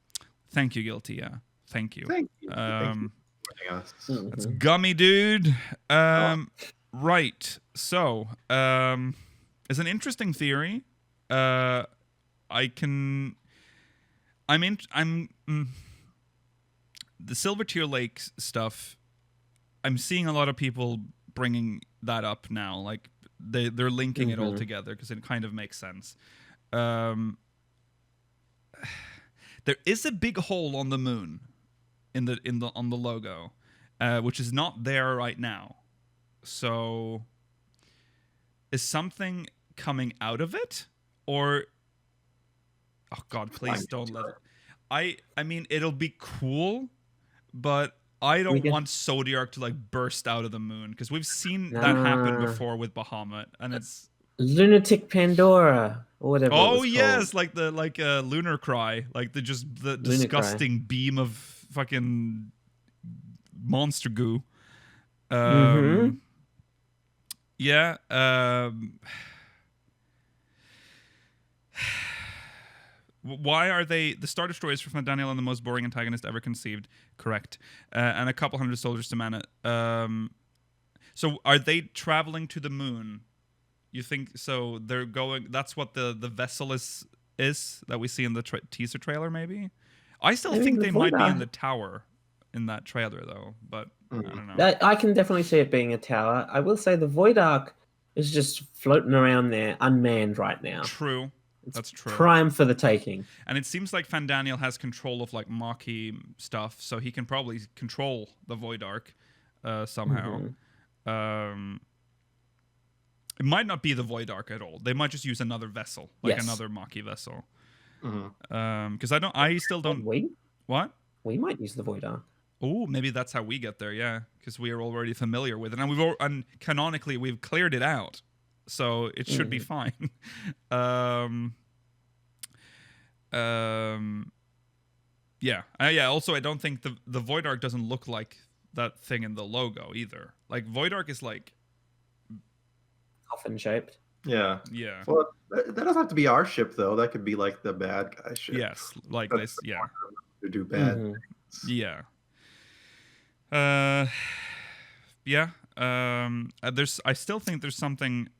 [SPEAKER 5] Thank you, Guilty. Yeah. Thank you.
[SPEAKER 4] Thank you. Thank you for joining us.
[SPEAKER 5] That's gummy, dude. Right. So, it's an interesting theory. The Silvertear Lake stuff, I'm seeing a lot of people bringing that up now. Like they're linking it all together because it kind of makes sense. There is a big hole on the moon on the logo, which is not there right now. So is something coming out of it, or oh god, please don't let it. I mean, it'll be cool, but I don't want Zodiac to like burst out of the moon because we've seen that happen before with Bahamut, and it's
[SPEAKER 3] Lunatic Pandora or whatever.
[SPEAKER 5] Oh yes, like the lunar cry, like the disgusting beam of fucking monster goo. Yeah. Why are they the Star Destroyers for Daniel and the most boring antagonist ever conceived? Correct. And a couple hundred soldiers to man it. So are they traveling to the moon? You think so? They're going. That's what the vessel is that we see in the teaser trailer. Maybe. I still think they might be in the tower in that trailer though. But I don't know.
[SPEAKER 3] I can definitely see it being a tower. I will say the Void Ark is just floating around there, unmanned right now.
[SPEAKER 5] True. That's true.
[SPEAKER 3] Prime for the taking.
[SPEAKER 5] And it seems like Fandaniel has control of like Maki stuff, so he can probably control the Void Ark somehow. It might not be the Void Ark at all. They might just use another vessel, like another Maki vessel. Because I still don't. What?
[SPEAKER 3] We might use the Void Ark.
[SPEAKER 5] Oh, maybe that's how we get there. Yeah, because we are already familiar with it, and and canonically we've cleared it out, so it should be fine. Yeah. Also, I don't think the Void Ark doesn't look like that thing in the logo either. Like Void Ark is like
[SPEAKER 3] coffin shaped.
[SPEAKER 5] Yeah.
[SPEAKER 4] Well, that doesn't have to be our ship though. That could be like the bad guy ship.
[SPEAKER 5] Yes, like this. Yeah.
[SPEAKER 4] To do bad things.
[SPEAKER 5] Yeah. Yeah. I still think there's something.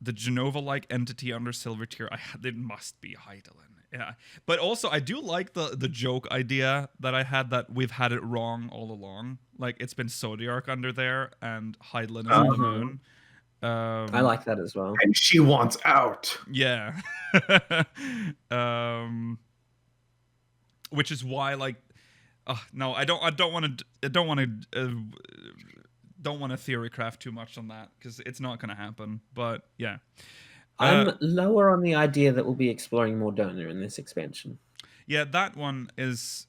[SPEAKER 5] The Genova-like entity under Silvertear. It must be Hydaelyn. Yeah. But also, I do like the joke idea that I had that we've had it wrong all along. Like it's been Zodiark under there, and Hydaelyn is on the moon.
[SPEAKER 3] I like that as well.
[SPEAKER 4] And she wants out.
[SPEAKER 5] Yeah. Which is why, like, no, I don't want to theory craft too much on that because it's not going to happen. But yeah,
[SPEAKER 3] I'm lower on the idea that we'll be exploring Mordona in this expansion.
[SPEAKER 5] Yeah, that one is.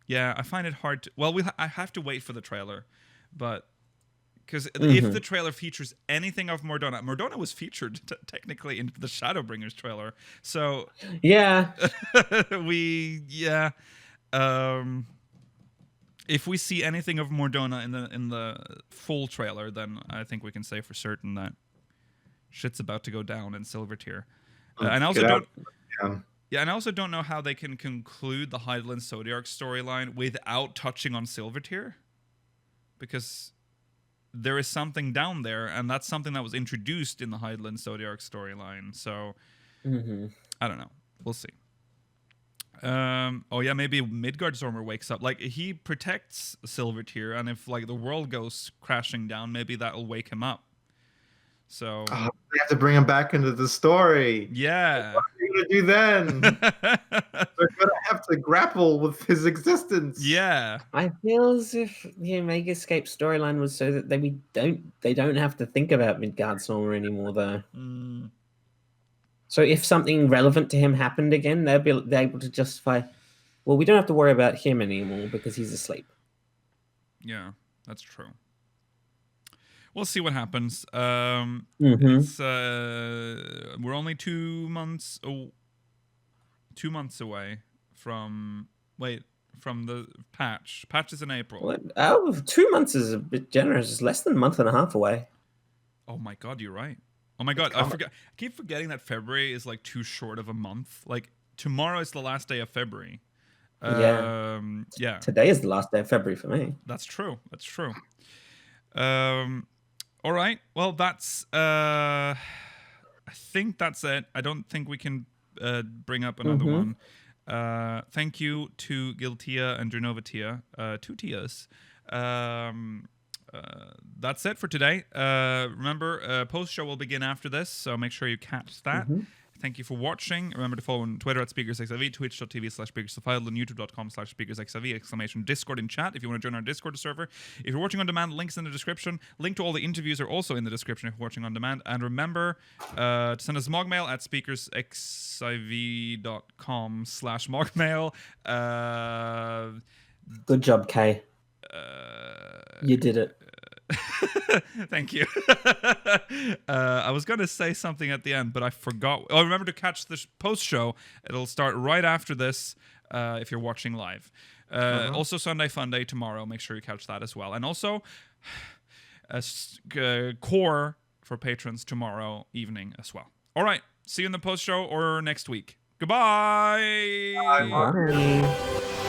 [SPEAKER 5] Yeah, I find it hard to. Well, I have to wait for the trailer, but because if the trailer features anything of Mordona was featured technically in the Shadowbringers trailer. So
[SPEAKER 3] yeah,
[SPEAKER 5] if we see anything of Mordona in the full trailer, then I think we can say for certain that shit's about to go down in Silvertear. And I also don't. Yeah, and I also don't know how they can conclude the Hydaelyn Zodiark storyline without touching on Silvertear, because there is something down there, and that's something that was introduced in the Hydaelyn Zodiark storyline. So I don't know. We'll see. Maybe Midgardsormr wakes up. Like he protects Silvertear, and if like the world goes crashing down, maybe that'll wake him up. So
[SPEAKER 4] they have to bring him back into the story.
[SPEAKER 5] Yeah.
[SPEAKER 4] What are you gonna do then? They're gonna have to grapple with his existence.
[SPEAKER 5] Yeah.
[SPEAKER 3] I feel as if the Omega Escape storyline was so that they don't have to think about Midgardsormr anymore, though. So if something relevant to him happened again, they'll be able to justify, well, we don't have to worry about him anymore because he's asleep.
[SPEAKER 5] Yeah, that's true. We'll see what happens. It's we're only 2 months away from the patch. Patch is in April.
[SPEAKER 3] What? 2 months is a bit generous. It's less than a month and a half away.
[SPEAKER 5] Oh my god, you're right. Oh my god, I keep forgetting that February is like too short of a month. Like tomorrow is the last day of February. Yeah.
[SPEAKER 3] Today is the last day of February for me.
[SPEAKER 5] That's true. All right. Well, that's. I think that's it. I don't think we can bring up another one. Thank you to Giltia and Drenovatia, 2 Tias. That's it for today. Remember, post show will begin after this, so make sure you catch that. Thank you for watching. Remember to follow on Twitter @SpeakersXIV, twitch.tv/SpeakersOfHydaelyn, youtube.com/SpeakersXIV, Discord in chat if you want to join our Discord server. If you're watching on demand, links in the description. Link to all the interviews are also in the description if you're watching on demand. And remember to send us MogMail at speakersxiv.com/MogMail.
[SPEAKER 3] Good job, Kay. You did it.
[SPEAKER 5] Thank you. I was going to say something at the end, but I forgot. Oh, remember to catch the post show. It'll start right after this if you're watching live. Also, Sunday Fun Day tomorrow. Make sure you catch that as well. And also, core for patrons tomorrow evening as well. All right. See you in the post show or next week. Goodbye.
[SPEAKER 3] Bye.